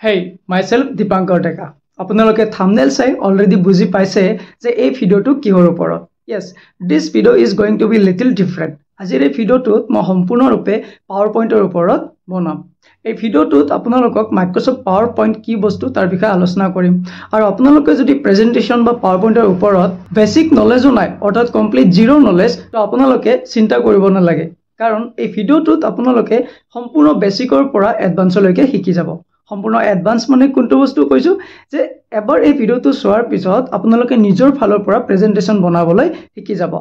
Hey, myself Dipankar Deka. আপোনালোকে thumbnail চাই already বুজি পাইছে যে এই ভিডিওটো কিহৰ ওপৰত. Yes, this video is going to be little different. আজিৰ এই ভিডিওটোত মই সম্পূৰ্ণৰূপে PowerPoint-ৰ ওপৰত বনাম. এই ভিডিওটোত আপোনালোকক Microsoft PowerPoint কি বস্তু তাৰ বিষয়ে আলোচনা কৰিম. আৰু আপোনালোকে যদি প্ৰেজেন্টেচন বা PowerPoint-ৰ ওপৰত বেসিক নলেজো নাই, অৰ্থাৎ কমপ্লিট জিৰো নলেজ, তো আপোনালোকে চিন্তা কৰিব নালাগে. কাৰণ এই ভিডিওটোত আপোনালোকে সম্পূৰ্ণ বেসিকৰ পৰা এডভান্সলৈকে শিকি যাব. সম্পূৰ্ণ এডভান্স মানে কোনটো বস্তু কৈছো যে এবাৰ এই ভিডিওটো চোৱাৰ পিছত আপোনালোকে নিজৰ ফালৰ পৰা প্ৰেজেন্টেচন বনাবলৈ শিকি যাব.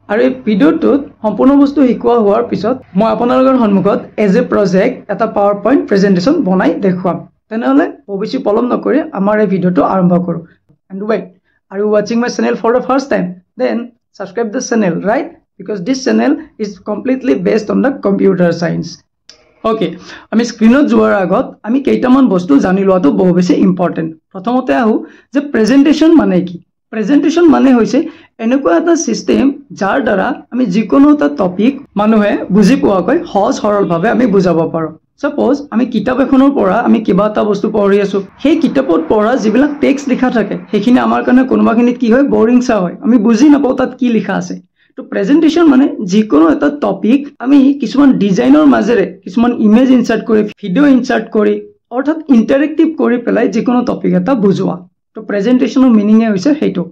আৰু এই ভিডিওটোত সম্পূৰ্ণ বস্তু শিকোৱা হোৱাৰ পিছত মই আপোনালোকৰ সন্মুখত এজ এ প্ৰজেক্ট এটা PowerPoint প্ৰেজেন্টেচন বনাই দেখুৱাম. তেনেহলে বেছি পলম নকৰি আমাৰ এই ভিডিওটো আৰম্ভ কৰো. And wait, are you watching my channel for the first time? Then subscribe the channel, right? Because this channel is completely based on the computer science. Okay, আমি স্ক্ৰিনত যোৱাৰ আগত আমি কেইটামান বস্তু জানি লোৱাটো বহু বেছি ইম্পৰ্টেন্ট. প্ৰথমতে আহো যে প্ৰেজেন্টেচন মানে কি? প্ৰেজেন্টেচন মানে হৈছে এনেকুৱা এটা সিস্টেম যাৰ দ্বাৰা আমি যিকোনো এটা টপিক মানুহে বুজি পোৱাকৈ সহজ সৰলভাৱে আমি বুজাব পাৰো. Suppose আমি কিতাপ এখনৰ পৰা আমি কিবা এটা বস্তু পঢ়ি আছো, সেই কিতাপত পঢ়া যিবিলাক টেক্সট লিখা থাকে সেইখিনি আমাৰ কাৰণে কোনোবাখিনিত কি হয় বোৰিং চা হয়, আমি বুজি নাপাওঁ তাত কি লিখা আছে. তো প্ৰেজেন্টেচন মানে যিকোনো এটা টপিক আমি কিছুমান ডিজাইনৰ মাজেৰে কিছুমান ইমেজ ইনসাৰ্ট কৰি ভিডিও ইনসাৰ্ট কৰি অৰ্থাৎ ইন্টাৰেক্টিভ কৰি পেলাই যিকোনো টপিক এটা বুজোৱা. তো প্ৰেজেন্টেচনৰ মিনিংয়ে হৈছে সেইটো.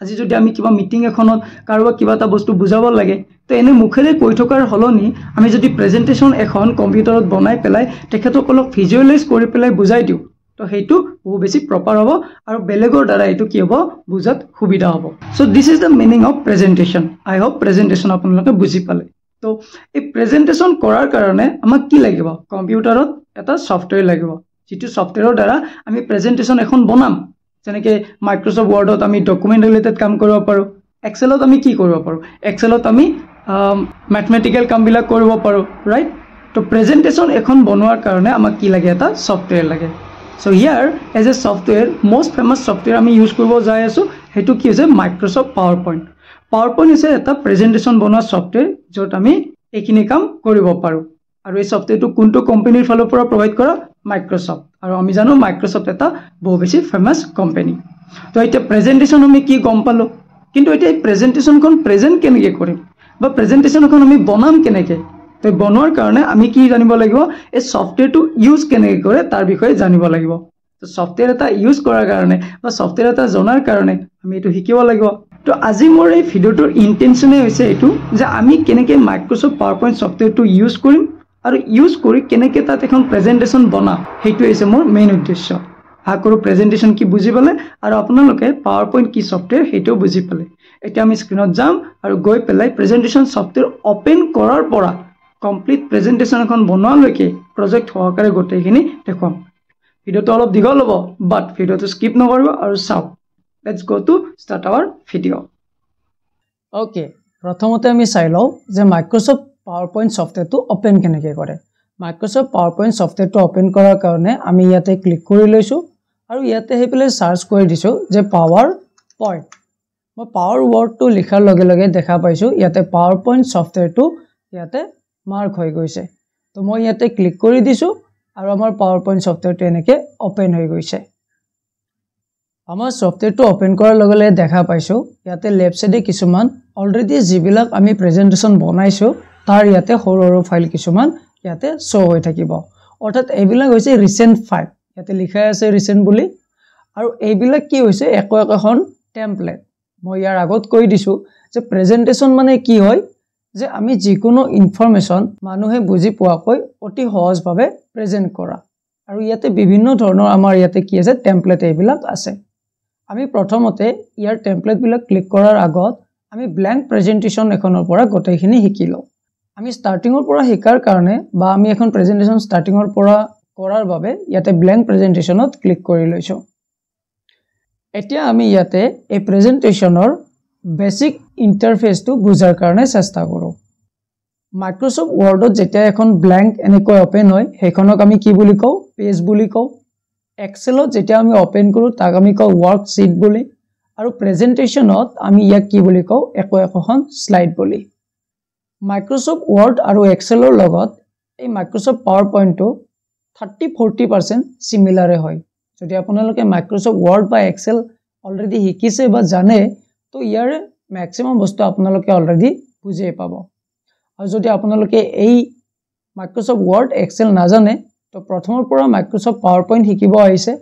আজি যদি আমি কিবা মিটিং এখনত কাৰোবাক কিবা এটা বস্তু বুজাব লাগে, তো এনে মুখেৰে কৈ থকাৰ হলনি আমি যদি প্ৰেজেন্টেচন এখন কম্পিউটাৰত বনাই পেলাই তেখেতসকলক ভিজুৱেলাইজ কৰি পেলাই বুজাই দিওঁ, তো সেইটো বহু বেছি প্ৰপাৰ হ'ব আৰু বেলেগৰ দ্বাৰা এইটো কি হ'ব বুজাত সুবিধা হ'ব. So this is the meaning of presentation. I hope presentation আপোনালোকে বুজি পালে. তো এই প্ৰেজেন্টেশন কৰাৰ কাৰণে আমাক কি লাগিব? কম্পিউটাৰত এটা সফটৱেৰ লাগিব, যিটো সফটৱেৰৰ দ্বাৰা আমি প্ৰেজেন্টেশন এখন বনাম. যেনেকৈ মাইক্ৰসফট ৱৰ্ডত আমি ডকুমেণ্ট ৰিলেটেড কাম কৰিব পাৰোঁ, এক্সেলত আমি কি কৰিব পাৰোঁ, এক্সেলত আমি মেথমেটিকেল কামবিলাক কৰিব পাৰোঁ, ৰাইট? তো প্ৰেজেন্টেশন এখন বনোৱাৰ কাৰণে আমাক কি লাগে? এটা সফটৱেৰ লাগে. So here as a software, most famous software আমি ইউজ কৰিব যাই আছো, হেতু কি হৈছে Microsoft PowerPoint. PowerPoint is এটা প্ৰেজেন্টেশন বনোৱা সফটৱেৰ য'ত আমি এইখিনি কাম কৰিব পাৰো. আৰু এই সফটৱেৰটো কোনটো কোম্পানীৰ ফালৰ পৰা প্ৰভাইড কৰা? Microsoft. আৰু আমি জানো Microsoft এটা বহু বেছি ফেমাস কোম্পানী. তো এটা প্ৰেজেন্টেশন আমি কি গম পালো, কিন্তু এটা প্ৰেজেন্টেশনখন প্ৰেজেন্ট কেনেকৈ কৰিম বা প্ৰেজেন্টেশনখন আমি বনাম কেনেকৈ? তো বনোৱাৰ কাৰণে আমি কি জানিব লাগিব? এই সফটৱেৰটো ইউজ কেনেকৈ কৰে তাৰ বিষয়ে জানিব লাগিব. তো সফটৱেৰ এটা ইউজ কৰাৰ কাৰণে বা সফটৱেৰ এটা জনাৰ কাৰণে আমি এইটো শিকিব লাগিব. তো আজি মোৰ এই ভিডিওটোৰ ইন্টেনশনে হৈছে এইটো যে আমি কেনেকৈ Microsoft PowerPoint সফটৱেৰটো ইউজ কৰিম আৰু ইউজ কৰি কেনেকৈ তাত এখন প্ৰেজেন্টেশন বনাম, সেইটো হৈছে মোৰ মেইন উদ্দেশ্য. আশা কৰোঁ প্ৰেজেন্টেশন কি বুজি পালে আৰু আপোনালোকে PowerPoint কি সফটৱেৰ সেইটোও বুজি পালে. এতিয়া আমি স্ক্ৰিনত যাম আৰু গৈ পেলাই প্ৰেজেন্টেশন সফটৱেৰ ওপেন কৰাৰ পৰা কমপ্লিট প্ৰেজেন্টেশন এখন বনোৱালৈকে প্ৰজেক্ট সহকাৰে গোটেইখিনি দেখুৱাম. ভিডিওটো অলপ দীঘল হ'ব, বাট ভিডিওটো স্কিপ নকৰিব আৰু চাওক. Let's go to start our video. Okay, প্ৰথমতে আমি চাই লওঁ যে Microsoft PowerPoint সফটৱেৰটো ওপেন কেনেকৈ কৰে. Microsoft PowerPoint সফটৱেৰটো ওপেন কৰাৰ কাৰণে আমি ইয়াতে ক্লিক কৰি লৈছোঁ আৰু ইয়াতে আহি পেলাই সাৰ্চ কৰি দিছোঁ যে PowerPoint. মই পাৱাৰ ৱৰ্ডটো লিখাৰ লগে লগে দেখা পাইছোঁ ইয়াতে PowerPoint সফটৱেৰটো ইয়াতে মাৰ্ক হৈ গৈছে. তো মই ইয়াতে ক্লিক কৰি দিছোঁ আৰু আমাৰ PowerPoint সফটৱেৰটো এনেকৈ ওপেন হৈ গৈছে. আমাৰ সফটৱেৰটো ওপেন কৰাৰ লগে লগে দেখা পাইছোঁ ইয়াতে লেফ্ট সাইডে কিছুমান অলৰেডি যিবিলাক আমি প্ৰেজেন্টেশন বনাইছোঁ তাৰ ইয়াতে সৰু সৰু ফাইল কিছুমান ইয়াতে শ্ব' হৈ থাকিব. অৰ্থাৎ এইবিলাক হৈছে ৰিসেন্ট ফাইল, ইয়াতে লিখা আছে ৰিসেন্ট বুলি. আৰু এইবিলাক কি হৈছে এখন টেমপ্লেট. মই ইয়াৰ আগত কৈ দিছোঁ যে প্ৰেজেন্টেশন মানে কি হয় যে আমি যিকোনো ইনফৰমেশ্যন মানুহে বুজি পোৱাকৈ অতি সহজভাৱে প্ৰেজেন্ট কৰা. আৰু ইয়াতে বিভিন্ন ধৰণৰ আমাৰ ইয়াতে কি আছে টেমপ্লেট এইবিলাক আছে. আমি প্ৰথমতে ইয়াৰ টেমপ্লেটবিলাক ক্লিক কৰাৰ আগত আমি ব্ল্যাঙ্ক প্ৰেজেন্টেশন এখনৰ পৰা গোটেইখিনি শিকি লওঁ. আমি ষ্টাৰ্টিঙৰ পৰা শিকাৰ কাৰণে বা আমি এখন প্ৰেজেন্টেশন ষ্টাৰ্টিঙৰ পৰা কৰাৰ বাবে ইয়াতে ব্ল্যাঙ্ক প্ৰেজেন্টেশনত ক্লিক কৰি লৈছোঁ. এতিয়া আমি ইয়াতে এই প্ৰেজেন্টেশনৰ বেসিক ইন্টাৰফেসটো বুজাৰ কাৰণে চেষ্টা কৰোঁ. Microsoft Wordত যেতিয়া এখন ব্ল্যাঙ্ক এনেকৈ ওপেন হয় সেইখনক আমি কি বুলি কওঁ? পেজ বুলি কওঁ. এক্সেলত যেতিয়া আমি ওপেন কৰোঁ তাক আমি কওঁ ওয়াৰ্কশীট বুলি. আৰু প্ৰেজেন্টেশনত আমি ইয়াক কি বুলি কওঁ? এখন স্লাইড বুলি. Microsoft Word আৰু এক্সেলৰ লগত এই Microsoft PowerPointটো 30-40% সিমিলাৰে হয় যদি আপোনালোকে মাইক্ৰসফট ওয়াৰ্ড বা এক্সেল অলৰেডি শিকিছে বা জানে তো ইয়াৰ ম্যাক্সিমাম বস্তু আপোনালোকে অলৰেডি বুজিয়ে পাব আৰু যদি আপোনালোকে এই মাইক্ৰসফট ওয়াৰ্ড এক্সেল নাজানে তো প্ৰথমৰ পৰা মাইক্ৰসফট পাৱাৰ পইণ্ট শিকিব আহিছে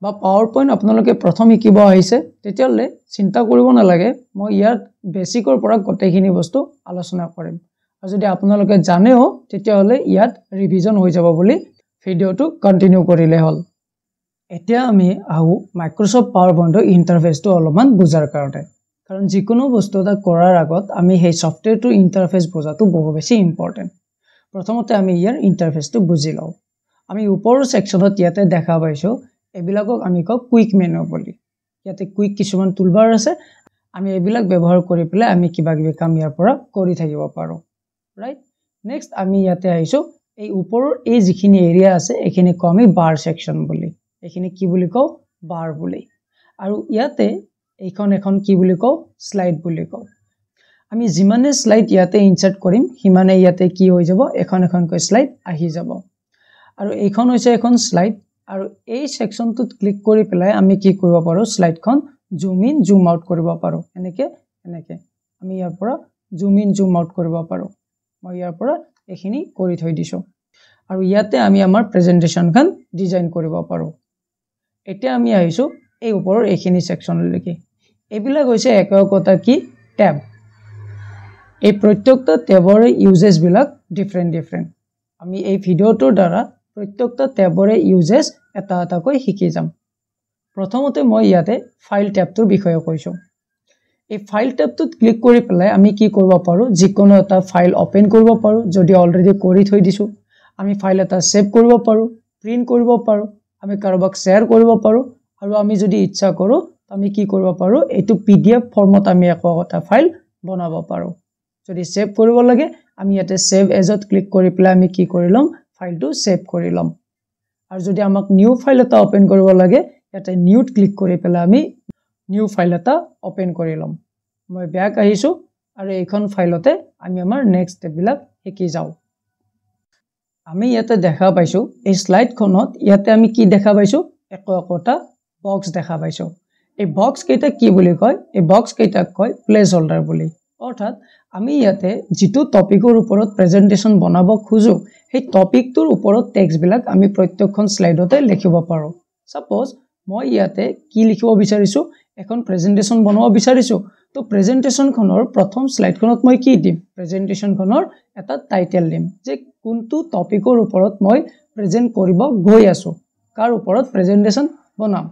বা পাৱাৰ পইণ্ট আপোনালোকে প্ৰথম শিকিব আহিছে তেতিয়ালে চিন্তা কৰিব নালাগে মই ইয়াৰ বেসিকৰ পৰা গোটেইখিনি বস্তু আলোচনা কৰিম আৰু যদি আপোনালোকে জানেও তেতিয়ালে ইয়াত ৰিভিজন হৈ যাব বুলি ভিডিওটো কন্টিনিউ কৰিলে হল এতিয়া আমি আহো মাইক্ৰসফট পাৱাৰ পইণ্টৰ ইন্টাৰফেসটো অলপমান বুজাৰ কাৰণে কাৰণ যিকোনো বস্তু এটা কৰাৰ আগত আমি সেই সফটওয়্যাৰটো ইন্টাৰফেস বুজাটো বহু বেছি ইম্পৰ্টেন্ট প্ৰথমতে আমি ইয়াৰ ইন্টাৰফেসটো বুজি লওঁ আমি ওপৰৰ সেকশনত ইয়াতে দেখা পাইছো এবিলাকক আমি কওঁ কুইক মেনু বুলি ইয়াতে কুইক কিছুমান টুলবাৰ আছে আমি এবিলাক ব্যৱহাৰ কৰি পেলে আমি কিবা কিবি কাম ইয়াৰ পৰা কৰি থাকিব পাৰো ৰাইট নেক্সট আমি ইয়াতে আইছো এই ওপৰৰ এই যিখিনি এৰিয়া আছে এখিনি কওঁ আমি বাৰ সেকশন বুলি এখিনি কি বুলি কওঁ বাৰ বুলি আৰু ইয়াতে এইখন এখন কি বুলি কওঁ স্লাইড বুলি কওঁ আমি যিমানে স্লাইড ইয়াতে ইনসার্ট কৰিম হিমানে ইয়াতে কি হৈ যাব এখন কৈ স্লাইড আহি যাব আৰু এইখন হৈছে এখন স্লাইড আৰু এই সেকশনটোত ক্লিক কৰি পেলাই আমি কি কৰিব পাৰো স্লাইডখন জুম ইন জুম আউট কৰিব পাৰো এনেকে আমি ইয়াৰ পৰা জুম ইন জুম আউট কৰিব পাৰো মই ইয়াৰ পৰা এখিনি কৰি থৈ দিছো আৰু ইয়াতে আমি আমাৰ প্ৰেজেন্টেশনখন ডিজাইন কৰিব পাৰো এতিয়া আমি আহিছো এই ওপৰৰ এখিনি সেকশনলৈকে এবিলা হৈছে এককতা কি ট্যাব এই প্ৰত্যেকটা ট্যাবৰে ইউজেস বিলাক ডিফাৰেন্ট আমি এই ভিডিওটোৰ দ্বাৰা প্ৰত্যেকটা ট্যাবৰে ইউজেস এটা কৈ শিকি যাম প্ৰথমতে মই ইয়াতে ফাইল ট্যাবটোৰ বিষয়ে কৈছো এই ফাইল ট্যাবটোত ক্লিক কৰি পেলাই আমি কি কৰিব পাৰো যিকোনো এটা ফাইল ওপেন কৰিব পাৰো যদি অলৰেডি কৰি থৈ দিছো আমি ফাইল এটা সেভ কৰিব পাৰো প্ৰিন্ট কৰিব পাৰো আমি কাৰোবাক শেয়াৰ কৰিব পাৰো আৰু আমি যদি ইচ্ছা কৰো আমি কি কৰিব পাৰো এটো পিডিএফ ফৰ্মত আমি এটা ফাইল বনাব পাৰো যদি সেভ কৰিব লাগে আমি ইয়াতে সেভ এজত ক্লিক কৰি পেলাই আমি কি কৰিলম ফাইলটো সেভ কৰিলম আৰু যদি আমাক নিউ ফাইল এটা ওপেন কৰিব লাগে ইয়াতে নিউত ক্লিক কৰি পেলাই আমি নিউ ফাইল এটা ওপেন কৰিলম মই ব্যাক আহিছো আৰু এইখন ফাইলতে আমি আমাৰ নেক্সট স্টেপ বিলাক শিকি যাও আমি ইয়াতে দেখা পাইছো এই স্লাইডখনত ইয়াতে আমি কি দেখা পাইছো একটা বক্স দেখা পাইছো এই বক্স কেইটা কি বুলি কয় এই বক্স কেইটা কয় প্লেস হোল্ডাৰ বুলি অৰ্থাৎ আমি ইয়াতে যেটো টপিকৰ ওপৰত প্ৰেজেন্টেশন বনাব খুজো সেই টপিকটোৰ ওপৰত টেক্সট বিলাক আমি প্ৰত্যেকখন স্লাইডতে লিখিব পাৰো সাপোজ মই ইয়াতে কি লিখিব বিচাৰিছো এখন প্ৰেজেন্টেশন বনাব বিচাৰিছো তো প্ৰেজেন্টেশনখনৰ প্ৰথম স্লাইডখনত মই কি দিম প্ৰেজেন্টেশনখনৰ এটা টাইটেল দিম যে কোনটো টপিকৰ ওপৰত মই প্ৰেজেন্ট কৰিব গৈ আছো কাৰ ওপৰত প্ৰেজেন্টেশন বনাম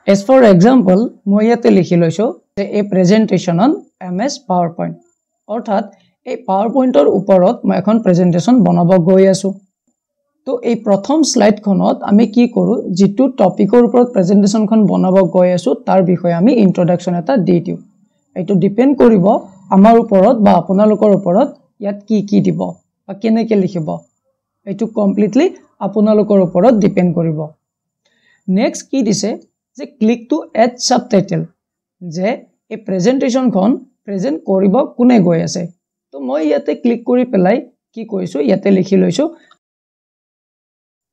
as for example মই ইয়াতে লিখি লৈছো যে এই প্ৰেজেন্টেশন অন MS PowerPoint অৰ্থাৎ এই PowerPointৰ ওপৰত মই এখন প্ৰেজেন্টেশন বনাব গৈ আছো তো এই প্ৰথম স্লাইডখনত আমি কি কৰো যেটো টপিকৰ ওপৰত প্ৰেজেন্টেশনখন বনাব গৈ আছো তাৰ বিষয়ে আমি ইন্ট্ৰোডাকশন এটা দি দিও এটো ডিপেন্ড কৰিব আমাৰ ওপৰত বা আপোনালোকৰ ওপৰত ইয়াত কি দিব বা কেনেকৈ লিখিব এটো কমপ্লিটলি আপোনালোকৰ ওপৰত ডিপেন্ড কৰিব নেক্সট কি দিছে যে ক্লিক টু এড সাবটাইটেল যে এই প্ৰেজেন্টেশনখন প্ৰেজেন্ট কৰিব কোনে গৈ আছে তো মই ইয়াতে ক্লিক কৰি পেলাই কি কৰিছো ইয়াতে লিখি লৈছো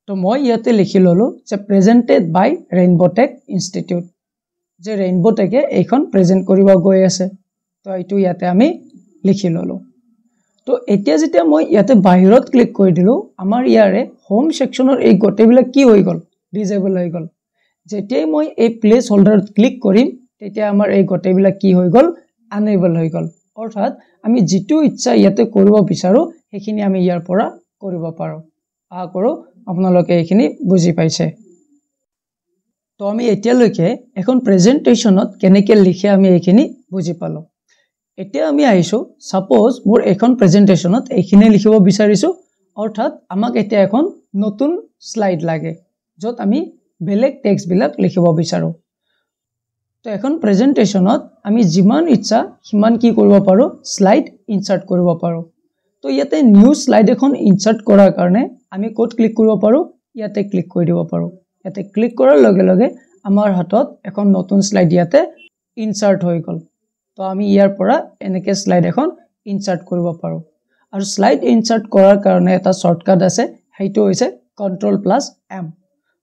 তো মই ইয়াতে লিখি ললো যে প্ৰেজেন্টেড বাই ৰেইনবো টেক ইনষ্টিটিউট যে ৰেইনবো টেকে এইখন প্ৰেজেন্ট কৰিব গৈ আছে তো এইটো ইয়াতে আমি লিখি ললো তো এতিয়া যেতিয়া মই ইয়াতে বাহিৰত ক্লিক কৰি দিলো আমাৰ ইয়াৰে হোম সেকশনৰ এই গোটেইবিলাক কি হৈ গল ডিসেবল হৈ গল যেতিয়াই মই এই প্লেস হোল্ডাৰত ক্লিক কৰিম তেতিয়া আমাৰ এই গোটেইবিলাক কি হৈ গল আনএবল হৈ গল অৰ্থাৎ আমি যেটো ইচ্ছা ইয়াতে কৰিব বিচাৰো হেখিনি আমি ইয়াৰ পৰা কৰিব পাৰো আ কৰো আপোনালোকে এখিনি বুজি পাইছে তো আমি এতিয়ালৈকে এখন প্ৰেজেন্টেশনত কেনেকৈ লিখে আমি এখিনি বুজি পালো এতিয়া আমি আইছো সাপোজ মোৰ এখন প্ৰেজেন্টেশনত এখিনি লিখিব বিচাৰিছো অৰ্থাৎ আমাক এতিয়া এখন নতুন স্লাইড লাগে যত আমি বেলেগ টেক্সট বিলাক লিখিব বিচাৰো তো এখন প্ৰেজেন্টেশনত আমি যিমান ইচ্ছা হিমান কি কৰিব পাৰো স্লাইড ইনসাৰ্ট কৰিব পাৰো তো ইয়াতে নিউ স্লাইড এখন ইনসাৰ্ট কৰাৰ কাৰণে আমি কোড ক্লিক কৰিব পাৰো ইয়াতে ক্লিক কৰি দিব পাৰো ইয়াতে ক্লিক কৰাৰ লগে লগে আমাৰ হাতত এখন নতুন স্লাইড ইয়াতে ইনসাৰ্ট হৈ গল তো আমি ইয়াৰ পৰা এনেকে স্লাইড এখন ইনসাৰ্ট কৰিব পাৰো আৰু স্লাইড ইনসাৰ্ট কৰাৰ কাৰণে এটা শৰ্টকাট আছে হেইটো হৈছে Ctrl+M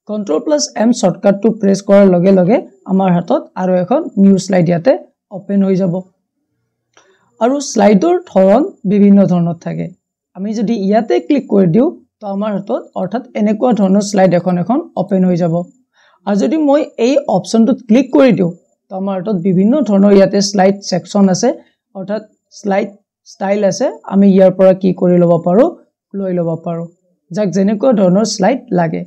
Ctrl+M শৰ্টকাটটো প্ৰেছ কৰাৰ লগে লগে আমাৰ হাতত আৰু এখন নিউ স্লাইড ইয়াতে ওপেন হৈ যাব আৰু স্লাইডৰ ধৰণ বিভিন্ন ধৰণৰ থাকে আমি যদি ইয়াতে ক্লিক কৰি দিও তো আমাৰ হাতত অৰ্থাৎ এনেকুৱা ধৰণৰ স্লাইড এখন ওপেন হৈ যাব আৰু যদি মই এই অপচনটোত ক্লিক কৰি দিও তো আমাৰ হাতত বিভিন্ন ধৰণৰ ইয়াতে স্লাইড সেকশন আছে অৰ্থাৎ স্লাইড ষ্টাইল আছে আমি ইয়াৰ পৰা কি কৰি ল'ব পাৰো লৈ ল'ব পাৰো যাক যেনেকুৱা ধৰণৰ স্লাইড লাগে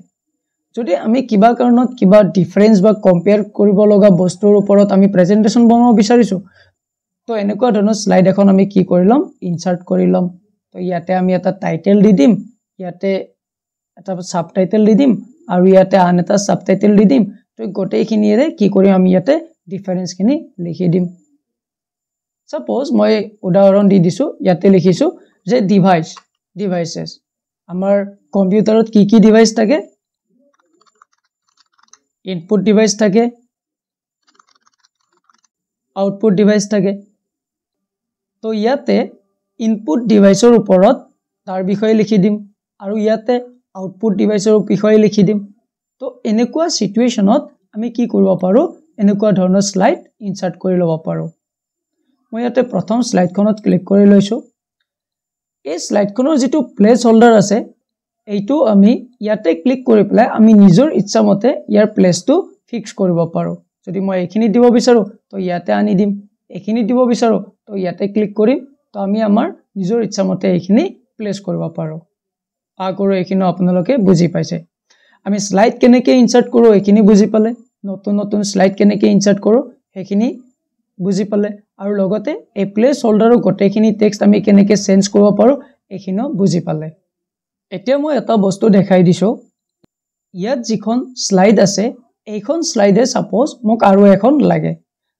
যদি আমি কিবা কাৰণত কিবা ডিফাৰেন্স বা কম্পেয়াৰ কৰিব লগা বস্তুৰ ওপৰত আমি প্ৰেজেন্টেশন বনাব বিচাৰিছো তো এনেকুৱা ধৰণৰ স্লাইড এখন আমি কি কৰি লম ইনসাৰ্ট কৰি লম তো ইয়াতে আমি এটা টাইটেল দি দিম ইয়াতে এটা সাবটাইটেল দি দিম আৰু ইয়াতে আন এটা সাবটাইটেল দি দিম তো গোটেইখিনিৰে কি কৰি আমি ইয়াতে ডিফাৰেন্স খিনি লিখি দিম সাপোজ মই উদাহৰণ দি দিছো ইয়াতে লিখিছো যে ডিভাইসেস আমাৰ কম্পিউটাৰত কি ডিভাইস থাকে ইনপুট ডিভাইস থাকে আউটপুট ডিভাইস থাকে তো ইয়াতে ইনপুট ডিভাইসৰ ওপৰত তাৰ বিষয়ে লিখি দিম আৰু ইয়াতে আউটপুট ডিভাইসৰ বিষয়ে লিখি দিম তো এনেকুৱা সিচুৱেচনত আমি কি কৰিব পাৰো এনেকুৱা ধৰণৰ স্লাইড ইনসাৰ্ট কৰি ল'ব পাৰো মই ইয়াতে প্ৰথম স্লাইডখনত ক্লিক কৰি লৈছো এই স্লাইডখনৰ যেটো প্লেস হোল্ডাৰ আছে এইটো আমি ইয়াতে ক্লিক কৰি পেলাই আমি নিজৰ ইচ্ছামতে ইয়াৰ প্লেসটো ফিক্স কৰিব পাৰো যদি মই এখিনি দিব বিচাৰো তো ইয়াতে আনি দিম এখিনি দিব বিচাৰো তো ইয়াতে ক্লিক কৰিম তো আমি আমাৰ নিজৰ ইচ্ছামতে এখিনি প্লেস কৰিব পাৰো আগৰ এখিনি আপোনালোকে বুজি পাইছে আমি স্লাইড কেনেকৈ ইনসাৰ্ট কৰো এখিনি বুজি পালে নতুন স্লাইড কেনেকৈ ইনসাৰ্ট কৰো এখিনি বুজি পালে আৰু লগতে এই প্লেস হোল্ডাৰৰ গোটেইখিনি টেক্সট আমি কেনেকৈ চেঞ্জ কৰিব পাৰো এখিনো বুজি পালে এতিয়া মই এটা বস্তু দেখাই দিছো ইয়াত যিখন স্লাইড আছে এইখন স্লাইডে সাপোজ মোক আৰু এখন লাগে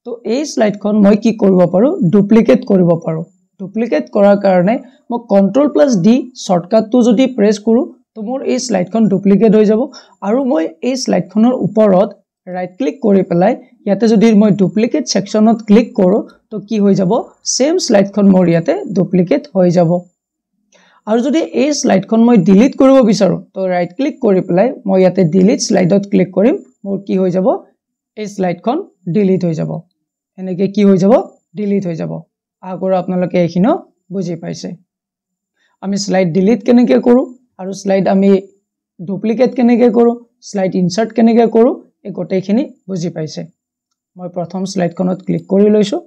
তো এই স্লাইডখন মই কি কৰিব পাৰো ডুপ্লিকেট কৰিব পাৰো ডুপ্লিকেট কৰাৰ কাৰণে মই Ctrl+D শৰ্টকাটটো যদি প্ৰেছ কৰো তো মোৰ এই স্লাইডখন ডুপ্লিকেট হৈ যাব আৰু মই এই স্লাইডখনৰ ওপৰত ৰাইট ক্লিক কৰি পেলাই ইয়াতে যদি মই ডুপ্লিকেট সেকশনত ক্লিক কৰো তো কি হৈ যাব সেম স্লাইডখন মোৰ ইয়াতে ডুপ্লিকেট হৈ যাব আৰু যদি এই স্লাইডখন মই ডিলিট কৰিব বিচাৰো তো ৰাইট ক্লিক কৰি পেলাই মই ইয়াতে ডিলিট স্লাইডত ক্লিক কৰিম মোৰ কি হৈ যাব এই স্লাইডখন ডিলিট হৈ যাব এনেকৈ কি হৈ যাব ডিলিট হৈ যাব আগৰ আপোনালোকে এখিনো বুজি পাইছে আমি স্লাইড ডিলিট কেনেকৈ কৰো আৰু স্লাইড আমি ডুপ্লিকেট কেনেকৈ কৰো স্লাইড ইনসাৰ্ট কেনেকৈ কৰো এই গোটেইখিনি বুজি পাইছে মই প্ৰথম স্লাইডখনত ক্লিক কৰি লৈছো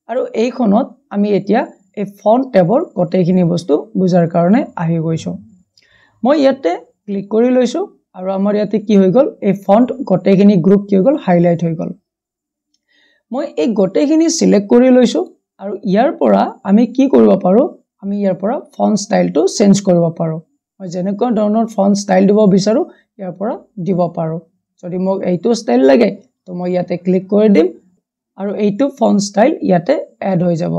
আৰু এইখনত আমি এতিয়া এই ফন্ট ট্যাবৰ গোটেইখিনি বস্তু বুজাৰ কাৰণে আহি গৈছো মই ইয়াতে ক্লিক কৰি লৈছো আৰু আমাৰ ইয়াতে কি হৈ গল এই ফন্ট গোটেইখিনি গ্ৰুপ কি হৈ গল হাইলাইট হৈ গল মই এই গোটেইখিনি সিলেক্ট কৰি লৈছো আৰু ইয়াৰ পৰা আমি কি কৰিব পাৰো আমি ইয়াৰ পৰা ফন্ট ষ্টাইলটো চেঞ্জ কৰিব পাৰো মই যেনেকুৱা ধৰণৰ ফন্ট ষ্টাইল দিব বিচাৰো ইয়াৰ পৰা দিব পাৰো যদি মোক এইটো ষ্টাইল লাগে তো মই ইয়াতে ক্লিক কৰি দিম আৰু এইটো ফন্ট ষ্টাইল ইয়াতে এড হৈ যাব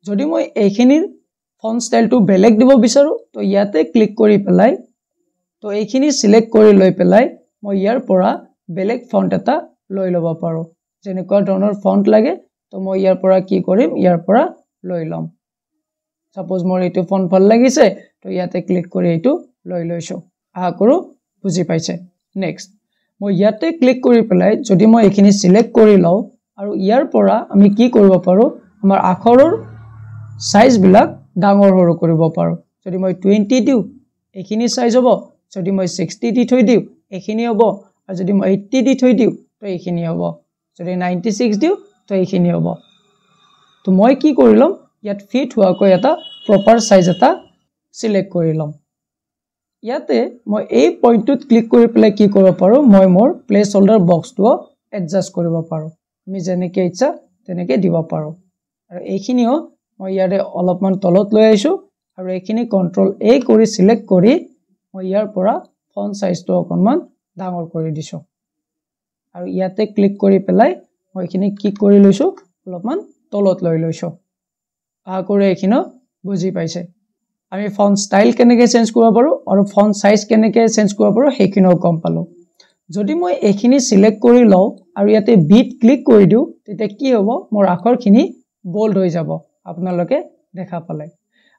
যদি মই এইখিনিৰ ফন্ট ষ্টাইলটো বেলেগ দিব বিচাৰো তো ইয়াতে ক্লিক কৰি পেলাই তো এইখিনি সিলেক্ট কৰি লৈ পেলাই মই ইয়াৰ পৰা বেলেগ ফন্ট এটা লৈ ল'ব পাৰো যেনেকুৱা ধৰণৰ ফন্ট লাগে তো মই ইয়াৰ পৰা কি কৰিম ইয়াৰ পৰা লৈ লম সাপোজ মোৰ এইটো ফন্ট ভাল লাগিছে তো ইয়াতে ক্লিক কৰি এইটো লৈ লৈছো আহা কৰো বুজি পাইছে নেক্সট মই ইয়াতে ক্লিক কৰি পেলাই যদি মই এইখিনি সিলেক্ট কৰি লও আৰু ইয়াৰ পৰা আমি কি কৰিব পাৰো আমাৰ আখৰৰ সাইজ বিলাক ডাঙৰ সৰু কৰিব পাৰো যদি মই 20 দিও এইখিনি সাইজ হ'ব যদি মই 60 দি থৈ দিও এইখিনি হ'ব আৰু যদি মই 80 দি থৈ দিও তো এইখিনি হ'ব যদি 96 দিও তো এইখিনি হ'ব তো মই কি কৰিলম ইয়াত ফিট হোৱাকৈ এটা প্ৰপাৰ সাইজ এটা সিলেক্ট কৰি লম ইয়াতে মই এই পইণ্টত ক্লিক কৰি পেলাই কি কৰিব পাৰো মই মোৰ প্লেস হোল্ডাৰ বক্সটো এডজাস্ট কৰিব পাৰো আমি যেনেকৈ ইচ্ছা তেনেকৈ দিব পাৰো আৰু এইখিনিও মই ইয়াৰে অলপমান তলত লৈ আইছো আৰু এইখিনি Ctrl+A কৰি সিলেক্ট কৰি মই ইয়াৰ পৰা ফন্ট সাইজটো অকনমান ডাঙৰ কৰি দিছো আৰু ইয়াতে ক্লিক কৰি পেলাই মই এইখিনি কি কৰি লৈছো অলপমান তলত লৈ লৈছো আগৰে এইখিনো বুজি পাইছে আমি ফন্ট ষ্টাইল কেনেকৈ চেঞ্জ কৰিব পাৰো আৰু ফন্ট সাইজ কেনেকৈ চেঞ্জ কৰিব পাৰো সেইখিনিও গম পালো যদি মই এইখিনি সিলেক্ট কৰি লও আৰু ইয়াতে বিট ক্লিক কৰি দিও তেতিয়া কি হ'ব মোৰ আখৰখিনি বোল্ড হৈ যাব আপোনালোকে দেখা পালে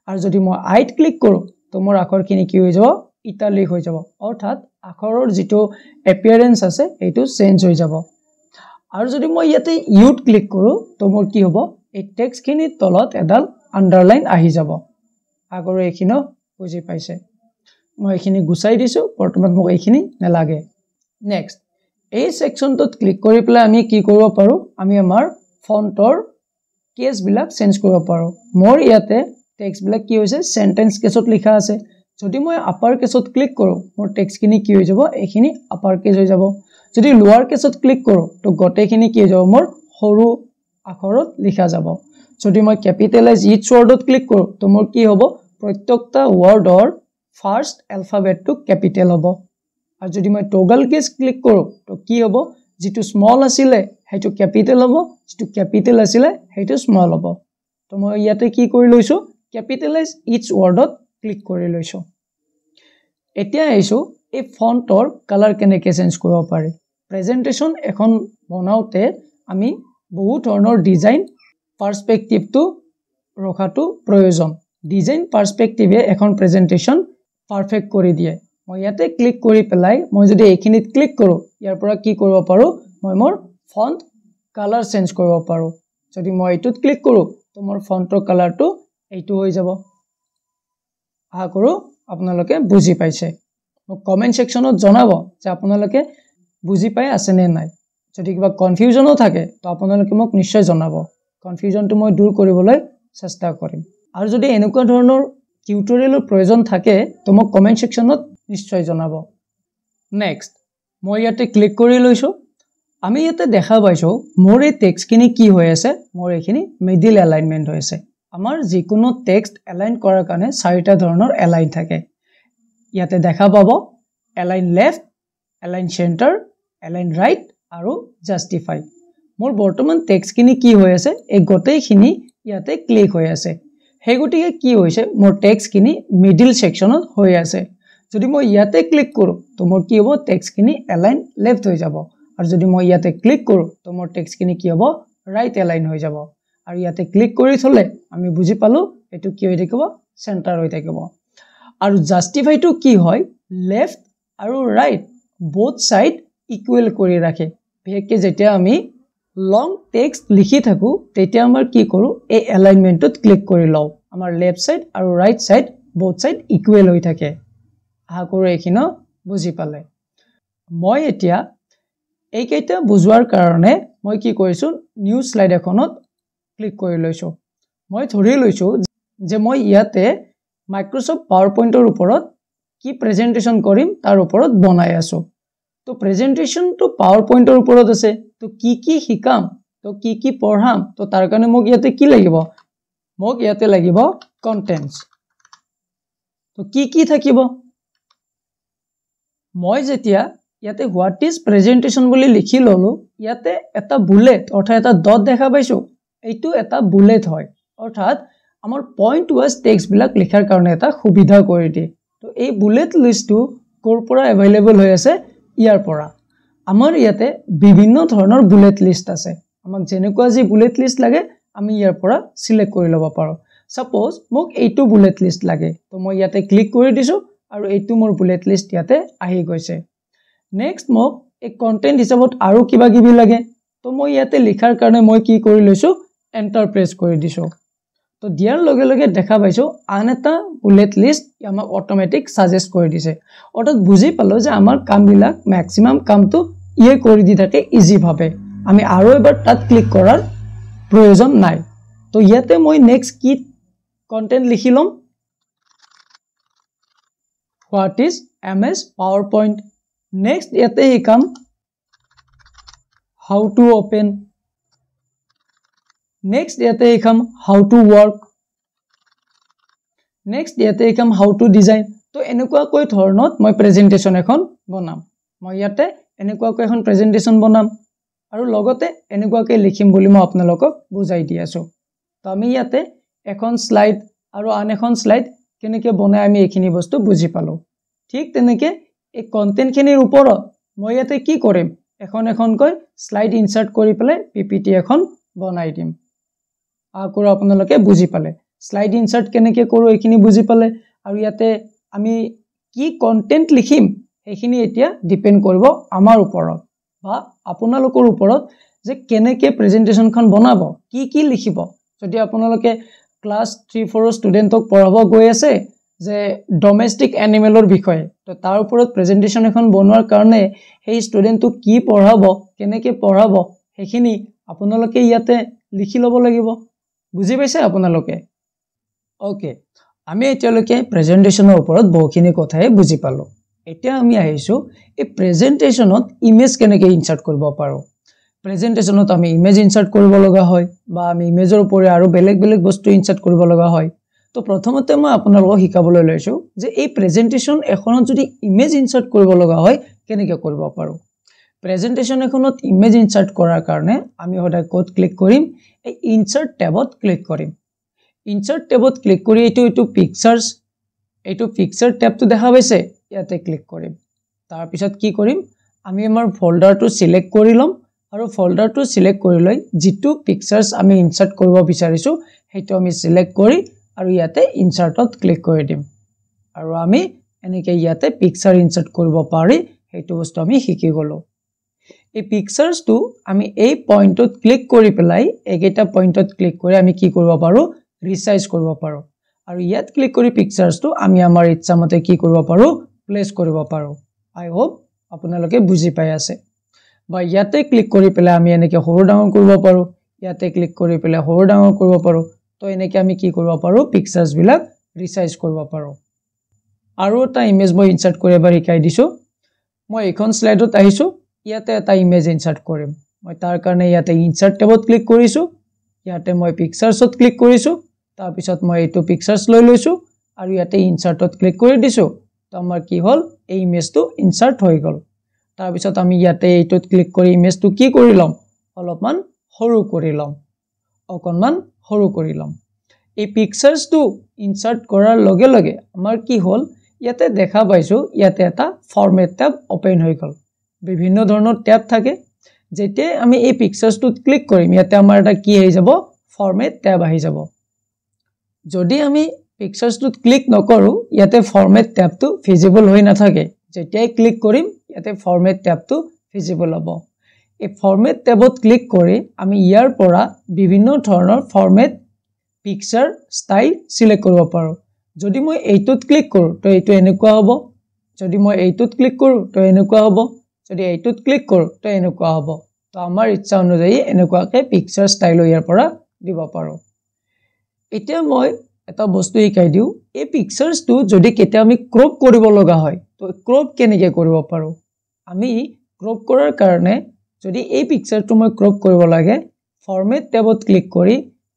আৰু যদি মই আইট ক্লিক কৰো তো মোৰ আখৰখিনি কি হৈ যাব ইটালিক হৈ যাব অৰ্থাৎ আখৰৰ যেটো এপিয়াৰেন্স আছে এইটো চেঞ্জ হৈ যাব আৰু যদি মই ইয়াতে ইউত ক্লিক কৰো তো মোৰ কি হ'ব এই টেক্সট খিনিৰ তলত এডাল আন্ডাৰলাইন আহি যাব আগৰ এইখিনো বুজি পাইছে মই এইখিনি গুছাই দিছো বৰ্তমান মোক এইখিনি নালাগে নেক্সট এই সেকশনটোত ক্লিক কৰি পেলাই আমি কি কৰিব পাৰো আমি আমাৰ ফন্টৰ কেস বিলাক চেঞ্জ কৰিব পাৰো মোৰ ইয়াতে টেক্সট বিলাক কি হৈছে সেন্টেন্স কেছত লিখা আছে যদি মই আপাৰ কেছত ক্লিক কৰো মোৰ টেক্সট খিনি কি হৈ যাব এইখিনি আপাৰ কেস হৈ যাব যদি লোৱাৰ কেছত ক্লিক কৰো তো গটেখিনি কি হৈ যাব মোৰ সৰু আখৰত লিখা যাব যদি মই ক্যাপিটালাইজ ইচ ওয়াৰ্ডত ক্লিক কৰো তো মোৰ কি হ'ব প্ৰত্যেকটা ওয়াৰ্ডৰ ফাৰ্স্ট এলফাবেটটো ক্যাপিটাল হ'ব আৰু যদি মই টগল কেস ক্লিক কৰো তো কি হ'ব যেটো স্মল আছিল হেটো ক্যাপিটাল হ'ব যেটো ক্যাপিটাল আছিল হেটো স্মল হ'ব তো মই ইয়াতে কি কৰি লৈছো ক্যাপিটালাইজ ইচ ওয়াৰ্ডত ক্লিক কৰি লৈছো এতিয়া আইছো এই ফন্টৰ কালাৰ কেনেকৈ চেঞ্জ কৰিব পাৰি প্ৰেজেন্টেশন এখন বনাওতে আমি বহু ধৰণৰ ডিজাইন পাৰ্সপেক্টিভটো ৰখাটো প্ৰয়োজন ডিজাইন পাৰ্সপেক্টিভে এখন প্ৰেজেন্টেশন পাৰফেক্ট কৰি দিয়ে মই ইয়াতে ক্লিক কৰি পেলাই মই যদি এইখিনিত ক্লিক কৰো ইয়াৰ পৰা কি কৰিব পাৰো মই মোৰ ফন্ট কালাৰ চেঞ্জ কৰিব পাৰো যদি মই এইটোত ক্লিক কৰো তো মোৰ ফন্টৰ কালাৰটো এইটো হৈ যাব আশা কৰো আপোনালোকে বুজি পাইছে মোক কমেন্ট সেকশনত জনাব যে আপোনালোকে বুজি পাই আছে নে নাই যদি কিবা কনফিউজনও থাকে তো আপোনালোকে মোক নিশ্চয় জনাব কনফিউজনটো মই দূৰ কৰিবলৈ চেষ্টা কৰিম আৰু যদি এনেকুৱা ধৰণৰ টিউটোৰিয়েলৰ প্ৰয়োজন থাকে তো মোক কমেন্ট সেকশনত নিশ্চয় জনাব নেক্সট মই ইয়াতে ক্লিক কৰি লৈছো আমি ইয়াতে দেখা পাইছো মোৰ এই টেক্সটখিনি কি হৈ আছে মোৰ এইখিনি মিডল এলাইনমেন্ট হৈ আছে আমাৰ যিকোনো টেক্সট এলাইন কৰাৰ কাৰণে চাৰিটা ধৰণৰ এলাইন থাকে ইয়াতে দেখা পাব align left align centre align right আৰু জাস্টিফাই মোৰ বৰ্তমান টেক্সটখিনি কি হৈ আছে এই গটেইখিনি ইয়াতে ক্লিক হৈ আছে হে গটিকে কি হৈছে মোৰ টেক্সটখিনি মিডল সেকশনত হৈ আছে যদি মই ইয়াতে ক্লিক কৰো তো মোৰ কি হ'ব টেক্সটখিনি এলাইন লেফট হৈ যাব আৰু যদি মই ইয়াতে ক্লিক কৰো তো মোৰ টেক্সটখিনি কি হ'ব ৰাইট এলাইন হৈ যাব আৰু ইয়াতে ক্লিক কৰি থলে আমি বুজি পালো এটো কি হৈ থাকিব সেন্টাৰ হৈ থাকিব আৰু জাস্টিফাইটো কি হয় লেফট আৰু ৰাইট both side equal কৰি ৰাখে বিশেষকৈ যেতিয়া আমি লং টেক্সট লিখি থাকো তেতিয়া আমাৰ কি কৰো এই এলাইনমেন্টত ক্লিক কৰি লও আমাৰ লেফট সাইড আৰু right side both side equal হৈ থাকে আশা কৰো এইখিনি বুজি পালে মই এতিয়া এই কেইটা বুজোৱাৰ কাৰণে মই কি কৰিছো নিউ স্লাইড এখনত ক্লিক কৰি লৈছো মই ধৰি লৈছো যে মই ইয়াতে মাইক্ৰোসফট পাৱাৰপইণ্টৰ ওপৰত কি প্ৰেজেন্টেশন কৰিম তাৰ ওপৰত বনাই আছো তো প্ৰেজেন্টেশন তো পাৱাৰপইণ্টৰ ওপৰত আছে তো কি শিকাম তো কি পঢ়াম তো তাৰ কাৰণে মোক ইয়াতে কি লাগিব মোক ইয়াতে লাগিব কন্টেন্টস তো কি থাকিব মই যেতিয়া ইয়াতে হোৱাট ইজ প্ৰেজেন্টেশন বুলি লিখি ললো ইয়াতে এটা বুলেট অৰ্থাৎ এটা ডট দেখা পাইছো এইটো এটা বুলেট হয় অৰ্থাৎ আমাৰ পইণ্ট ওয়াইজ টেক্সট বিলাক লিখাৰ কাৰণে এটা সুবিধা কৰি দিয়ে তো এই বুলেট লিষ্টটো কৰ পৰা এভেইলেবল হৈ আছে ইয়াৰ পৰা আমাৰ ইয়াতে বিভিন্ন ধৰণৰ বুলেট লিষ্ট আছে আমাক যেনেকুৱা যি বুলেট লিষ্ট লাগে আমি ইয়াৰ পৰা সিলেক্ট কৰি লব পাৰো সাপোজ মোক এইটো বুলেট লিষ্ট লাগে তো মই ইয়াতে ক্লিক কৰি দিছো আৰু এইটো মোৰ বুলেট লিষ্ট ইয়াতে আহি গৈছে নেক্সট মোক এই কন্টেন্ট হিচাপত আৰু কিবা কিবি লাগে তো মই ইয়াতে লিখাৰ কাৰণে মই কি কৰি লৈছো এন্টাৰ প্ৰেছ কৰি দিছো তো দিয়াৰ লগে লগে দেখা পাইছো আন এটা বুলেট লিষ্ট আমাক অটোমেটিক সাজেষ্ট কৰি দিছে অৰ্থাৎ বুজি পালো যে আমাৰ কামবিলাক ম্যাক্সিমাম কামটো ইয়ে কৰি দি থাকে ইজি ভাবে আমি আৰু এবাৰ তাত ক্লিক কৰাৰ প্ৰয়োজন নাই তো ইয়াতে মই নেক্সট কি কন্টেন্ট লিখি লম what is MS PowerPoint next ইয়াতে শিকাম হাউ টু ওপেন নেক্সট ইয়াতে শিকাম হাউ টু ওয়ার্ক নেক্সট ইয়াতে শিকাম হাউ টু ডিজাইন তো এনেকুৱাকৈ ধৰণত মই প্ৰেজেন্টেশন এখন বনাম মই ইয়াতে এনেকুৱাকৈ এখন প্ৰেজেন্টেশন বনাম আৰু লগতে এনেকুৱাকৈ লিখিম বুলি মই আপোনালোকক বুজাই দি আছো তো আমি ইয়াতে এখন স্লাইড আৰু আন এখন স্লাইড কেনেকৈ বনাই আমি এইখিনি বস্তু বুজি পালো ঠিক তেনেকৈ এই কন্টেন্টখিনিৰ ওপৰত মই ইয়াতে কি কৰিম এখনকৈ স্লাইড ইনসাৰ্ট কৰি পেলাই পিপিটি এখন বনাই দিম আকৰা আপোনালোকে বুজি পালে স্লাইড ইনসাৰ্ট কেনেকৈ কৰো এইখিনি বুজি পালে আৰু ইয়াতে আমি কি কন্টেন্ট লিখিম সেইখিনি এতিয়া ডিপেন্ড কৰিব আমাৰ ওপৰত বা আপোনালোকৰ ওপৰত যে কেনেকে প্ৰেজেন্টেশনখন বনাব কি লিখিব যদি আপোনালোকে ক্লাস 3-4 ষ্টুডেন্টক পঢ়াব গৈ আছে যে ডোমেষ্টিক এনিমেলৰ বিষয়ে তো তাৰ ওপৰত প্ৰেজেন্টেশন এখন বনোৱাৰ কাৰণে সেই ষ্টুডেন্টক কি পঢ়াব কেনেকে পঢ়াব সেইখিনি আপোনালোকে ইয়াতে লিখি ল'ব লাগিব বুজি পাইছে আপোনালোকে ওকে আমি এতিয়ালৈকে প্ৰেজেন্টেশনৰ ওপৰত বহুখিনি কথাই বুজি পালো এতিয়া আমি আহিছো এই প্ৰেজেন্টেশনত ইমেজ কেনেকে ইনসাৰ্ট কৰিব পাৰো প্ৰেজেন্টেশনত আমি ইমেজ ইনসাৰ্ট কৰিব লগা হয় বা আমি ইমেজৰ ওপৰে আৰু বেলেগ বস্তু ইনসাৰ্ট কৰিব লগা হয় তো প্ৰথমতে মই আপোনালোকক শিকাবলৈ লৈছো যে এই প্ৰেজেন্টেশন এখনত যদি ইমেজ ইনসাৰ্ট কৰিব লগা হয় কেনেকে কৰিব পাৰো প্ৰেজেন্টেশন এখনত ইমেজ ইনসাৰ্ট কৰাৰ কাৰণে আমি হঠাৎ কোড ক্লিক কৰিম এই ইনসাৰ্ট ট্যাবত ক্লিক কৰিম ইনসাৰ্ট ট্যাবত ক্লিক কৰি এইটো পিকচাৰ ট্যাবটো দেখা পাইছে ইয়াতে ক্লিক কৰিম তাৰ পিছত কি কৰিম আমি আমাৰ ফোল্ডাৰটো সিলেক্ট কৰি লম আৰু ফোল্ডাৰটো সিলেক্ট কৰি লৈ যেটো পিকচাৰ্স আমি ইনসাৰ্ট কৰিব বিচাৰিছো হেতু আমি সিলেক্ট কৰি আৰু ইয়াতে ইনসাৰ্টত ক্লিক কৰি দিম আৰু আমি এনেকৈ ইয়াতে পিকচাৰ ইনসাৰ্ট কৰিব পাৰি হেতু বস্তু আমি শিকি গলো এই পিকচাৰ্সটো আমি এই পইণ্টত ক্লিক কৰি পেলাই একেটা পইণ্টত ক্লিক কৰি আমি কি কৰিব পাৰো ৰিসাইজ কৰিব পাৰো আৰু ইয়াত ক্লিক কৰি পিকচাৰ্সটো আমি আমাৰ ইচ্ছামতে কি কৰিব পাৰো প্লেস কৰিব পাৰো আই হোপ আপোনালোকে বুজি পাই আছে বা ইয়াতে ক্লিক কৰি পেলাই আমি এনেকৈ সৰু ডাঙৰ কৰিব পাৰো ইয়াতে ক্লিক কৰি পেলাই সৰু ডাঙৰ কৰিব পাৰো তো এনেকৈ আমি কি কৰিব পাৰো পিকচাৰ্স বিলাক ৰিসাইজ কৰিব পাৰো আৰু এটা ইমেজ মই ইনসাৰ্ট কৰি এবাৰ শিকাই দিছো মই এখন স্লাইডত আহিছো ইয়াতে এটা ইমেজ ইনসাৰ্ট কৰিম মই তাৰ কাৰণে ইয়াতে ইনসাৰ্ট ট্যাবত ক্লিক কৰিছো ইয়াতে মই পিকচাৰ্সত ক্লিক কৰিছো তাৰ পিছত মই এইটো পিকচাৰ্স লৈ লৈছো আৰু ইয়াতে ইনসাৰ্টত ক্লিক কৰি দিছো তো আমাৰ কি হল এই ইমেজটো ইনসাৰ্ট হৈ গল তাৰ পিছত আমি ইয়াতে এইটোত ক্লিক কৰি ইমেজটো কি কৰি লম অলপমান সৰু কৰি লম অকনমান সৰু কৰি লম এই পিকচাৰ্সটো ইনসাৰ্ট কৰাৰ লগে লগে আমাৰ কি হল ইয়াতে দেখা পাইছো ইয়াতে এটা ফৰমেট ট্যাব ওপেন হৈ গল বিভিন্ন ধৰণৰ ট্যাব থাকে যেতে আমি এই পিকচাৰ্সটোত ক্লিক কৰিম ইয়াতে আমাৰ এটা কি হৈ যাব ফৰমেট ট্যাব আহি যাব যদি আমি পিকচাৰ্সটোত ক্লিক নকৰো ইয়াতে ফৰমেট ট্যাবটো ভিজিবল হৈ নাথাকে যেতিয়াই ক্লিক কৰিম ইয়াতে ফৰমেট ট্যাবটো ভিজিবল হ'ব এই ফৰমেট ট্যাবত ক্লিক কৰি আমি ইয়াৰ পৰা বিভিন্ন ধৰণৰ ফৰমেট পিকচাৰ ষ্টাইল সিলেক্ট কৰিব পাৰো যদি মই এইটোত ক্লিক কৰো তো এইটো এনেকুৱা হ'ব যদি মই এইটোত ক্লিক কৰো তো এনেকুৱা হ'ব যদি এইটোত ক্লিক কৰো তো এনেকুৱা হ'ব তো আমাৰ ইচ্ছা অনুযায়ী এনেকুৱাকে পিকচাৰ ষ্টাইল ইয়াৰ পৰা দিব পাৰো এতিয়া মই এটা বস্তু শিকাই দিও এই পিকচাৰ্সটো যদি কেতিয়া আমি ক্ৰপ কৰিব লগা হয় তো ক্ৰপ কেনেকৈ কৰিব পাৰো আমি ক্ৰপ কৰাৰ কাৰণে যদি এই পিকচাৰটো মই ক্ৰপ কৰিব লাগে ফৰমেট ট্যাবত ক্লিক কৰি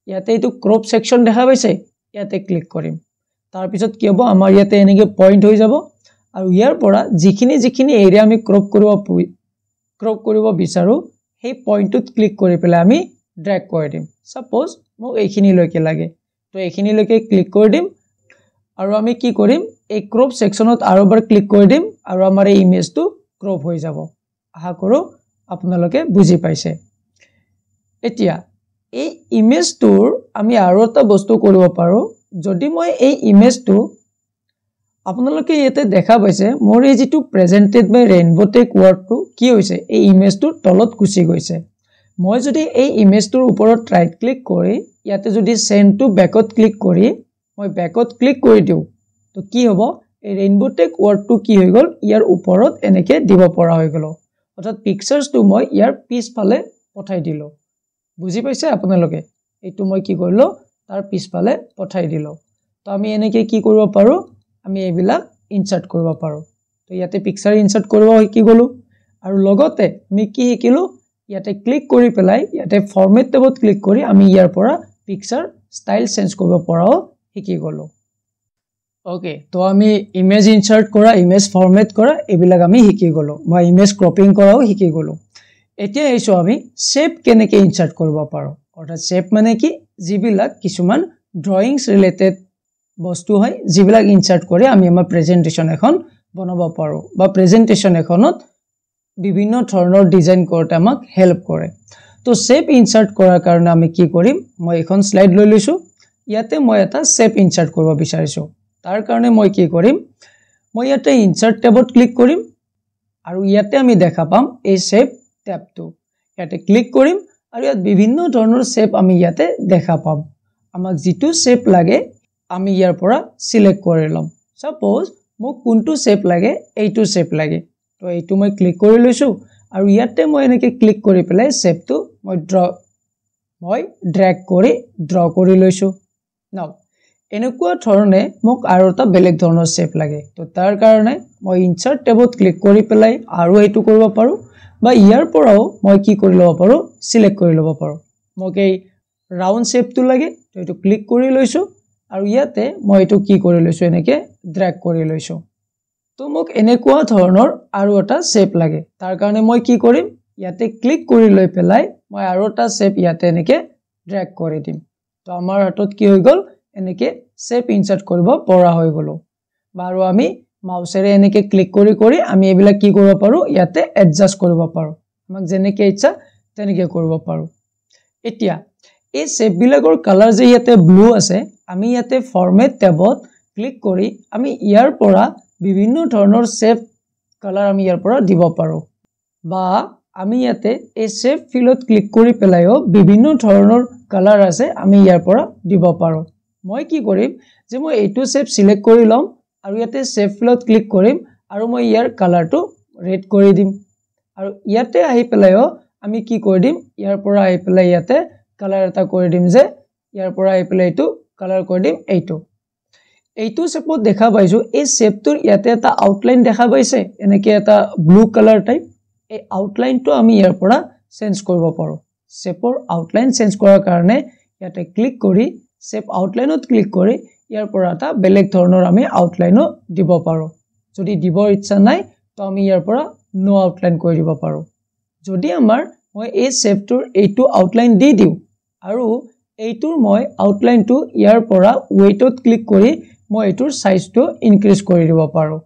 ইয়াতে এইটো ক্ৰপ সেকশন দেখা পাইছে ইয়াতে ক্লিক কৰিম তাৰ পিছত কি হ'ব আমাৰ ইয়াতে এনেকৈ পইণ্ট হৈ যাব আৰু ইয়াৰ পৰা যিখিনি এৰিয়া আমি ক্ৰপ কৰিব বিচাৰো সেই পইণ্টত ক্লিক কৰি পেলাই আমি ড্ৰেগ কৰি দিম সাপোজ মোক এইখিনি লৈকে লাগে তো এইখিনি লৈকে ক্লিক কৰি দিম আৰু আমি কি কৰিম এই ক্ৰপ সেকশনত আৰু এবাৰ ক্লিক কৰি দিম আৰু আমাৰ এই ইমেজটো ক্ৰপ হৈ যাব আশা কৰো আপোনালোকে বুজি পাইছে এতিয়া এই ইমেজটোৰ আমি আৰু এটা বস্তু কৰিব পাৰো যদি মই এই ইমেজটো আপোনালোকে ইয়াতে দেখা পাইছে মোৰ এই যেটো প্ৰেজেন্টেড বাই ৰেইনবো টেক ওয়াৰ্ডটো কি হৈছে এই ইমেজটোৰ তলত গুচি গৈছে মই যদি এই ইমেজটোৰ ওপৰত ৰাইট ক্লিক কৰি ইয়াতে যদি সেন্ড টু ব্যাকত ক্লিক কৰি মই ব্যাকত ক্লিক কৰি দিও তো কি হ'ব এই ৰেইনবো টেক ওয়াৰ্ডটো কি হৈ গল ইয়াৰ ওপৰত এনেকে দিব পৰা হৈ গল অৰ্থাৎ পিকচাৰ্সটো মই ইয়াৰ পিছফালে পঠাই দিলো বুজি পাইছে আপোনালোকে এইটো মই কি কৰিলো তাৰ পিছফালে পঠাই দিলো তো আমি এনেকে কি কৰিব পাৰো আমি এইবিলাক ইনসাৰ্ট কৰিব পাৰো তো ইয়াতে পিকচাৰ ইনসাৰ্ট কৰিব কি গলো আৰু লগতে আমি কি শিকিলো ইয়াতে ক্লিক কৰি পেলাই ইয়াতে ফৰমেট ট্যাবত ক্লিক কৰি আমি ইয়াৰ পৰা পিকচাৰ ষ্টাইল চেঞ্জ কৰিব পৰাও শিকি গলো ওকে তো আমি ইমেজ ইনসাৰ্ট কৰা ইমেজ ফৰমেট কৰা এইবিলাক আমি শিকি গলো বা ইমেজ ক্ৰপিং কৰাও শিকি গলো এতিয়া এইছো আমি শেপ কেনেকৈ ইনসাৰ্ট কৰিব পাৰো অৰ্থাৎ শেপ মানে কি যিবিলাক কিছুমান ড্ৰয়িংছ ৰিলেটেড বস্তু হয় যিবিলাক ইনসাৰ্ট কৰি আমি আমাৰ প্ৰেজেন্টেশন এখন বনাব পাৰো বা প্ৰেজেন্টেশন এখনত বিভিন্ন ধৰণৰ ডিজাইন কৰোতে আমাক হেল্প কৰে তো শেপ ইনসাৰ্ট কৰাৰ কাৰণে আমি কি কৰিম মই এখন স্লাইড লৈ লৈছো ইয়াতে মই এটা শেপ ইনসাৰ্ট কৰিব বিচাৰিছো তাৰ কাৰণে মই কি কৰিম মই ইয়াতে ইনসাৰ্ট ট্যাবত ক্লিক কৰিম আৰু ইয়াতে আমি দেখা পাম এই শেপ ট্যাবটো ইয়াতে ক্লিক কৰিম আৰু ইয়াত বিভিন্ন ধৰণৰ শেপ আমি ইয়াতে দেখা পাম আমাক যেটো শেপ লাগে আমি ইয়াৰ পৰা সিলেক্ট কৰি লম সাপোজ মোক কোনটো শেপ লাগে এইটো শেপ লাগে তো এইটো মই ক্লিক কৰি লৈছো আৰু ইয়াতে মই এনেকে ক্লিক কৰি পেলাই শেপটো মই ড্ৰেগ কৰি ড্ৰ কৰি লৈছো নাও এনেকুৱা ধৰণে মোক আৰু এটা বেলেগ ধৰণৰ শেপ লাগে তো তাৰ কাৰণে মই ইনসাৰ্ট ট্যাবত ক্লিক কৰি পেলাই আৰু এইটো কৰিব পাৰো বা ইয়াৰ পৰাও মই কি কৰি লব পাৰো সিলেক্ট কৰি লব পাৰো মোক এই ৰাউন্ড শেপটো লাগে তো এইটো ক্লিক কৰি লৈছো আৰু ইয়াতে মই এইটো কি কৰি লৈছো এনেকে ড্ৰেগ কৰি লৈছো তো মোক এনেকুৱা ধৰণৰ আৰু এটা শেপ লাগে তাৰ কাৰণে মই কি কৰিম ইয়াতে ক্লিক কৰি লৈ পেলাই মই আৰু এটা শেপ ইয়াতে এনেকে ড্ৰেগ কৰি দিম তো আমাৰ হাতত কি হৈ গল এনেকে শেপ ইনসাৰ্ট কৰিব পৰা হৈ গলো বাৰু আমি মাউসেৰে এনেকে ক্লিক কৰি কৰি আমি এবিলা কি কৰিব পাৰো ইয়াতে এডজাস্ট কৰিব পাৰো আমাক যেনেকে ইচ্ছা তেনেকে কৰিব পাৰো এতিয়া এই শেপ বিলাকৰ কালাৰ যে ইয়াতে ব্লু আছে আমি ইয়াতে ফৰমেট ট্যাবত ক্লিক কৰি আমি ইয়াৰ পৰা বিভিন্ন ধৰণৰ শেপ কালাৰ আমি ইয়াৰ পৰা দিব পাৰো বা আমি ইয়াতে এই শেপ ফিলত ক্লিক কৰি পেলাইও বিভিন্ন ধৰণৰ কালাৰ আছে আমি ইয়াৰ পৰা দিব পাৰো মই কি কৰিম যে মই এইটো শেপ সিলেক্ট কৰি লম আৰু ইয়াতে শেপ ফিলত ক্লিক কৰিম আৰু মই ইয়াৰ কালাৰটো ৰেড কৰি দিম আৰু ইয়াতে আহি পেলাইও আমি কি কৰি দিম ইয়াৰ পৰা আহি পেলাই ইয়াতে কালাৰ এটা কৰি দিম যে ইয়াৰ পৰা আহি পেলাই এইটো কালাৰ কৰি দিম এইটো শেপত দেখা পাইছো এই শেপটোৰ ইয়াতে এটা আউটলাইন দেখা পাইছে এনেকে এটা ব্লু কালাৰ টাইপ এই আউটলাইনটো আমি ইয়াৰ পৰা চেঞ্জ কৰিব পাৰো শেপৰ আউটলাইন চেঞ্জ কৰাৰ কাৰণে ইয়াতে ক্লিক কৰি শেপ আউটলাইনত ক্লিক কৰি ইয়াৰ পৰা এটা বেলেগ ধৰণৰ আমি আউটলাইনো দিব পাৰো যদি দিবৰ ইচ্ছা নাই তো আমি ইয়াৰ পৰা নো আউটলাইন কৰি দিব পাৰো যদি আমাৰ মই এই শেপটোৰ এইটো আউটলাইন দি দিও আৰু এইটোৰ মই আউটলাইনটো ইয়াৰ পৰা ওয়েটত ক্লিক কৰি মই এইটোৰ সাইজটো ইনক্ৰিজ কৰি দিব পাৰো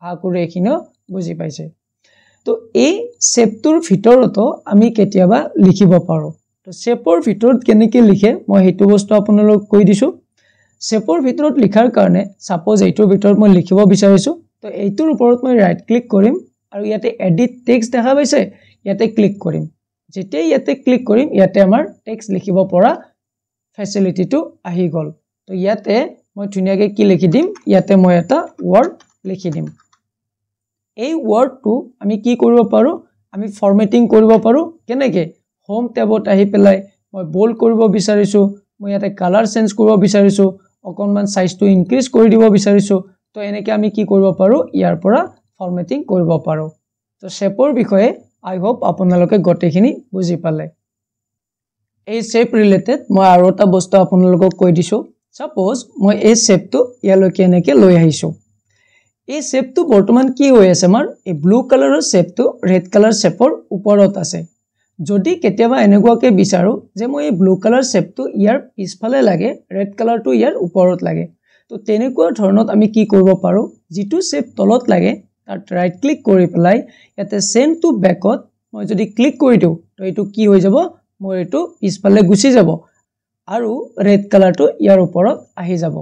আকুৰে এখিনো বুজি পাইছে তো এই শেপটোৰ ভিতৰতো আমি কেতিয়াবা লিখিব পাৰো তো শেপৰ ভিতৰত কেনেকৈ লিখে মই হেতু বস্তু আপোনালোক কৈ দিছো শেপৰ ভিতৰত লিখাৰ কাৰণে সাপোজ এইটোৰ ভিতৰত মই লিখিব বিচাৰিছো তো এইটোৰ ওপৰত মই ৰাইট ক্লিক কৰিম আৰু ইয়াতে এডিট টেক্সট দেখা পাইছে ইয়াতে ক্লিক কৰিম যেতিয়া ইয়াতে ক্লিক কৰিম ইয়াতে আমাৰ টেক্সট লিখিব পৰা ফেসিলিটিটো আহি গল তো ইয়াতে মই ধুনিয়াকে কি লিখি দিম ইয়াতে মই এটা ওয়ার্ড লিখি দিম এই ওয়ার্ডটো আমি কি কৰিব পাৰো আমি ফৰমেটিং কৰিব পাৰো কেনেকে হোম ট্যাবত আহি পেলাই মই বোল্ড কৰিব বিচাৰিছো মই ইয়াতে কালাৰ চেঞ্জ কৰিব বিচাৰিছো অকনমান সাইজটো ইনক্ৰিজ কৰি দিব বিচাৰিছো তো এনেকে আমি কি কৰিব পাৰো ইয়াৰ পৰা ফৰমেটিং কৰিব পাৰো তো শেপৰ বিষয়ে আই হোপ আপোনালোকে গটেখিনি বুজি পালে এই শেপ ৰিলেটেড মই আৰু এটা বস্তু আপোনালোকক কৈ দিছো সাপোজ মই এই শেপটো ইয়ালৈকে এনেকে লৈ আহিছো এই শেপটো বৰ্তমান কি হৈ আছে আমাৰ এই ব্লু কালাৰৰ শেপটো ৰেড কালাৰ শেপৰ ওপৰত আছে যদি কেতিয়াবা এনেকুৱাকে বিচাৰো যে মই এই ব্লু কালাৰ শেপটো ইয়াৰ পিছফালে লাগে ৰেড কালাৰটো ইয়াৰ ওপৰত লাগে তো তেনেকুৱা ধৰণত আমি কি কৰিব পাৰো যেটো শেপ তলত লাগে তাত ৰাইট ক্লিক কৰি পেলাই ইয়াতে সেন্ড টু ব্যাকত মই যদি ক্লিক কৰি দিও তো এটো কি হৈ যাব মোৰ এটো পিছফালে গুছি যাব আৰু ৰেড কালাৰটো ইয়াৰ ওপৰত আহি যাব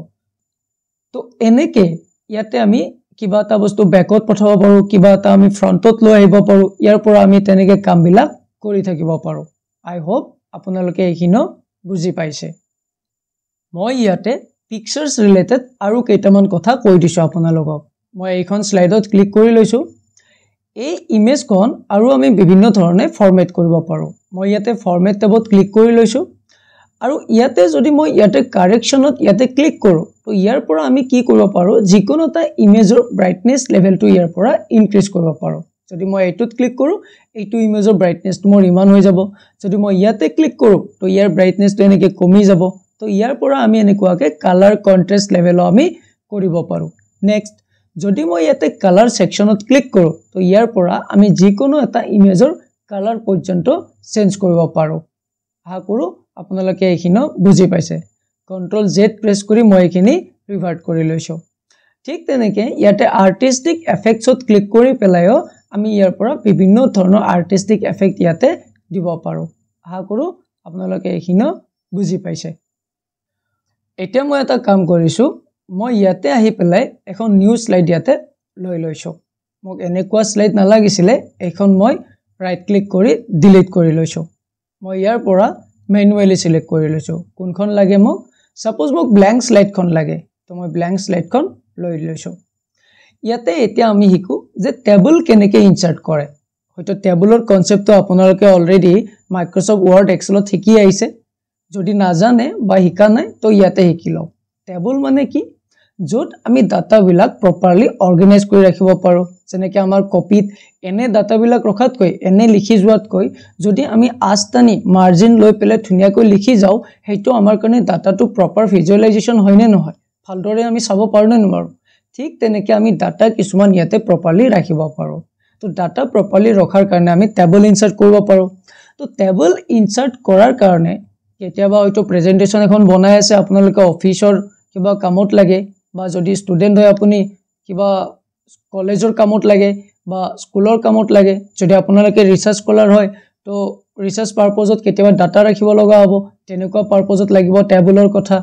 তো এনেকে ইয়াতে আমি কিবা এটা বস্তু ব্যাকত পঠাব পাৰো কিবা এটা আমি ফ্ৰন্টত লৈ আহিব পাৰো ইয়াৰ পৰা আমি তেনেকে কামবিলাক কৰি থাকিব পাৰো আই হোপ আপোনালোকে এইখিনো বুজি পাইছে মই ইয়াতে পিকচাৰ্স ৰিলেটেড আৰু কেইটামান কথা কৈ দিছো আপোনালোকক মই এইখন স্লাইডত ক্লিক কৰি লৈছো এই ইমেজখন আৰু আমি বিভিন্ন ধৰণে ফৰমেট কৰিব পাৰো মই ইয়াতে ফৰমেট ট্যাবত ক্লিক কৰি লৈছো আৰু ইয়াতে যদি মই ইয়াতে কাৰেকশনত ইয়াতে ক্লিক কৰো তো ইয়াৰ পৰা আমি কি কৰিব পাৰো যিকোনো এটা ইমেজৰ ব্ৰাইটনেস লেভেলটো ইয়াৰ পৰা ইনক্ৰিজ কৰিব পাৰো যদি মই এইটোত ক্লিক কৰো এইটো ইমেজৰ ব্ৰাইটনেসটো মোৰ ইমান হৈ যাব যদি মই ইয়াতে ক্লিক কৰো তো ইয়াৰ ব্ৰাইটনেসটো এনেকে কমি যাব তো ইয়াৰ পৰা আমি এনেকুৱাকে কালাৰ কন্ট্ৰাস্ট লেভেল আমি কৰিব পাৰো নেক্সট যদি মই ইয়াতে কালাৰ সেকশনত ক্লিক কৰো তো ইয়াৰ পৰা আমি যিকোনো এটা ইমেজৰ কালাৰ পৰ্যন্ত চেঞ্জ কৰিব পাৰো আশা কৰো আপোনালোকে এইখিনো বুজি পাইছে কন্ট্ৰোল জেড প্ৰেছ কৰি মই এইখিনি ৰিভাৰ্ট কৰি লৈছো ঠিক তেনেকে ইয়াতে আৰ্টিস্টিক এফেক্টছত ক্লিক কৰি পেলাইও আমি ইয়াৰ পৰা বিভিন্ন ধৰণৰ আৰ্টিস্টিক এফেক্ট ইয়াতে দিব পাৰো আশা কৰো আপোনালোকে এইখিনো বুজি পাইছে এতিয়া মই এটা কাম কৰিছো মই ইয়াতে আহি পেলাই এখন নিউ স্লাইড ইয়াতে লৈ লৈছো মোক এনেকুৱা স্লাইড নালাগিছিলে এখন মই ৰাইট ক্লিক কৰি ডিলিট কৰি লৈছো মই ইয়াৰ পৰা ম্যানুয়ালি সিলেক্ট কৰি লৈছো কোনখন লাগে মোক সাপোজ মোক ব্ল্যাঙ্ক স্লাইডখন লাগে তো মই ব্ল্যাঙ্ক স্লাইডখন লৈ লৈছো ইয়াতে এতিয়া আমি শিকো যে টেবল কেনেকৈ ইনসার্ট কৰে হয়তো টেবলৰ কনসেপ্টটো আপোনালোকে অলৰেডি মাইক্ৰোসফট ওয়ার্ড এক্সেলত শিকি আহিছে যদি নাজানে বা শিকা নাই তো ইয়াতে শিকি লও টেবল মানে কি যত আমি ডাটা বিলাক প্ৰপাৰলি অৰ্গানাইজ কৰি ৰাখিব পাৰো যেনেকৈ আমাৰ কপিত এনে ডাটা বিলাক ৰখাতকৈ এনে লিখি যোৱাতকৈ যদি আমি আস্তানি মাৰ্জিন লৈ পেলে ধুনিয়াকৈ লিখি যাও হেইটো আমাৰ কাৰণে ডাটাটো প্ৰপাৰ ভিজুৱেলাইজেচন হয়নে নহয় ভালদৰে আমি চাব পাৰো নে নোৱাৰো ঠিক তেনেকৈ আমি ডাটা কিছুমান ইয়াতে প্ৰপাৰলি ৰাখিব পাৰো তো ডাটা প্ৰপাৰলি ৰখাৰ কাৰণে আমি টেবল ইনসাৰ্ট কৰিব পাৰো তো টেবল ইনসাৰ্ট কৰাৰ কাৰণে কেতিয়াবা হয়তো প্ৰেজেন্টেচন এখন বনাই আছে আপোনালোকে অফিচৰ কিবা কামত লাগে বা যদি স্টুডেন্ট হয় আপুনি কিবা কলেজৰ কামত লাগে বা স্কুলৰ কামত লাগে যদি আপোনালোকে ৰিসাৰ্চ স্কলাৰ হয় তো ৰিসাৰ্চ পাৰপজত কেতিয়াবা ডাটা ৰাখিব লগা হ'ব তেনেকুৱা পাৰপজত লাগিব টেবলৰ কথা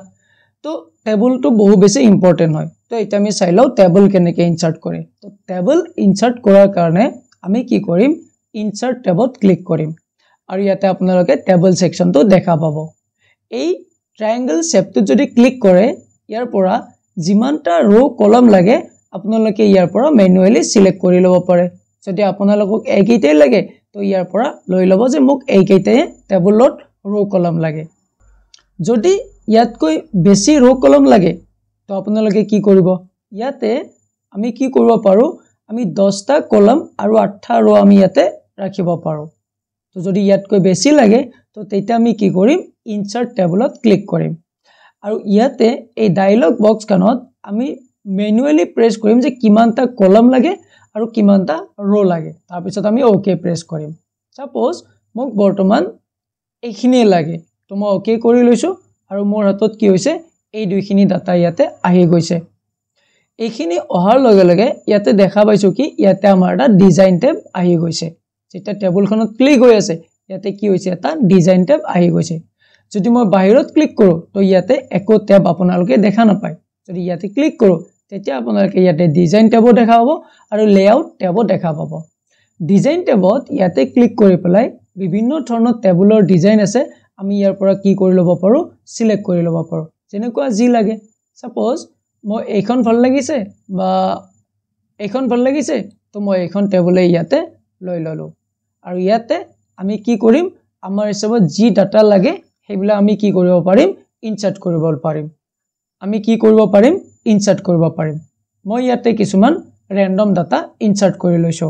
তো টেবলটো বহু বেছি ইম্পৰ্টেন্ট হয় তো এটা আমি চাই লও টেবল কেনেকৈ ইনসাৰ্ট কৰে তো টেবল ইনসাৰ্ট কৰাৰ কাৰণে আমি কি কৰিম ইনসাৰ্ট টেবত ক্লিক কৰিম আৰু ইয়াতে আপোনালোকে টেবল সেকশনটো দেখা পাব এই ট্ৰায়াঙ্গল শেপটো যদি ক্লিক কৰে ইয়াৰ পৰা যিমানটা ৰো কলম লাগে আপোনালোকে ইয়াৰ পৰা ম্যানুয়ালি সিলেক্ট কৰি লব পাৰে যদি আপোনালোকক এইকেইটাই লাগে তো ইয়াৰ পৰা লৈ লব যে মোক এইকেইটাই টেবলত ৰো কলম লাগে যদি ইয়াতকৈ বেছি ৰো কলম লাগে তো আপোনালোকে কি কৰিব ইয়াতে আমি কি কৰিব পাৰো আমি 10টা কলম আৰু 8টা ৰো আমি ইয়াতে ৰাখিব পাৰো তো যদি ইয়াতকৈ বেছি লাগে তো তেটা আমি কি কৰিম ইনসাৰ্ট টেবলত ক্লিক কৰিম আৰু ইয়াতে এই ডায়লগ বক্স কানত আমি ম্যানুয়ালি প্ৰেছ কৰিম যে কিমানটা কলম লাগে আৰু কিমানটা ৰো লাগে তাৰ পিছত আমি ওকে প্ৰেছ কৰিম সাপোজ মোক বৰ্তমান এইখিনি লাগে তো মই ওকে কৰি লৈছো আৰু মোৰ হাতত কি হৈছে এই দুইখিনি ডাটা ইয়াতে আহি গৈছে এইখিনি অহাৰ লগে লগে ইয়াতে দেখা পাইছো কি ইয়াতে আমাৰ এটা ডিজাইন টেব আহি গৈছে যেটা টেবুলখনত ক্লিক হৈ আছে ইয়াতে কি হৈছে এটা ডিজাইন টেব আহি গৈছে যদি মই বাহিৰত ক্লিক কৰো তো ইয়াতে একো টেব আপোনালোকে দেখা নাপায় যদি ইয়াতে ক্লিক কৰো তেতিয়া আপোনালোকে ইয়াতে ডিজাইন টেব দেখা পাব আৰু লেআউট টেব দেখা পাব ডিজাইন টেবত ইয়াতে ক্লিক কৰি পেলাই বিভিন্ন ধৰণৰ টেবুলৰ ডিজাইন আছে আমি ইয়াৰ পৰা কি কৰি লব পাৰো সিলেক্ট কৰি লব পাৰো যেনেকুৱা যি লাগে সাপোজ মই এইখন ভাল লাগিছে বা এইখন ভাল লাগিছে তো মই এইখন টেবুলে ইয়াতে লৈ ললো আৰু ইয়াতে আমি কি কৰিম আমাৰ হিচাপত যি ডাটা লাগে হেবিলা আমি কি কৰিব পাৰিম ইনসাৰ্ট কৰিব পাৰিম আমি কি কৰিব পাৰিম ইনসাৰ্ট কৰিব পাৰিম মই ইয়াতে কিছুমান ৰেন্ডম ডাটা ইনসাৰ্ট কৰি লৈছো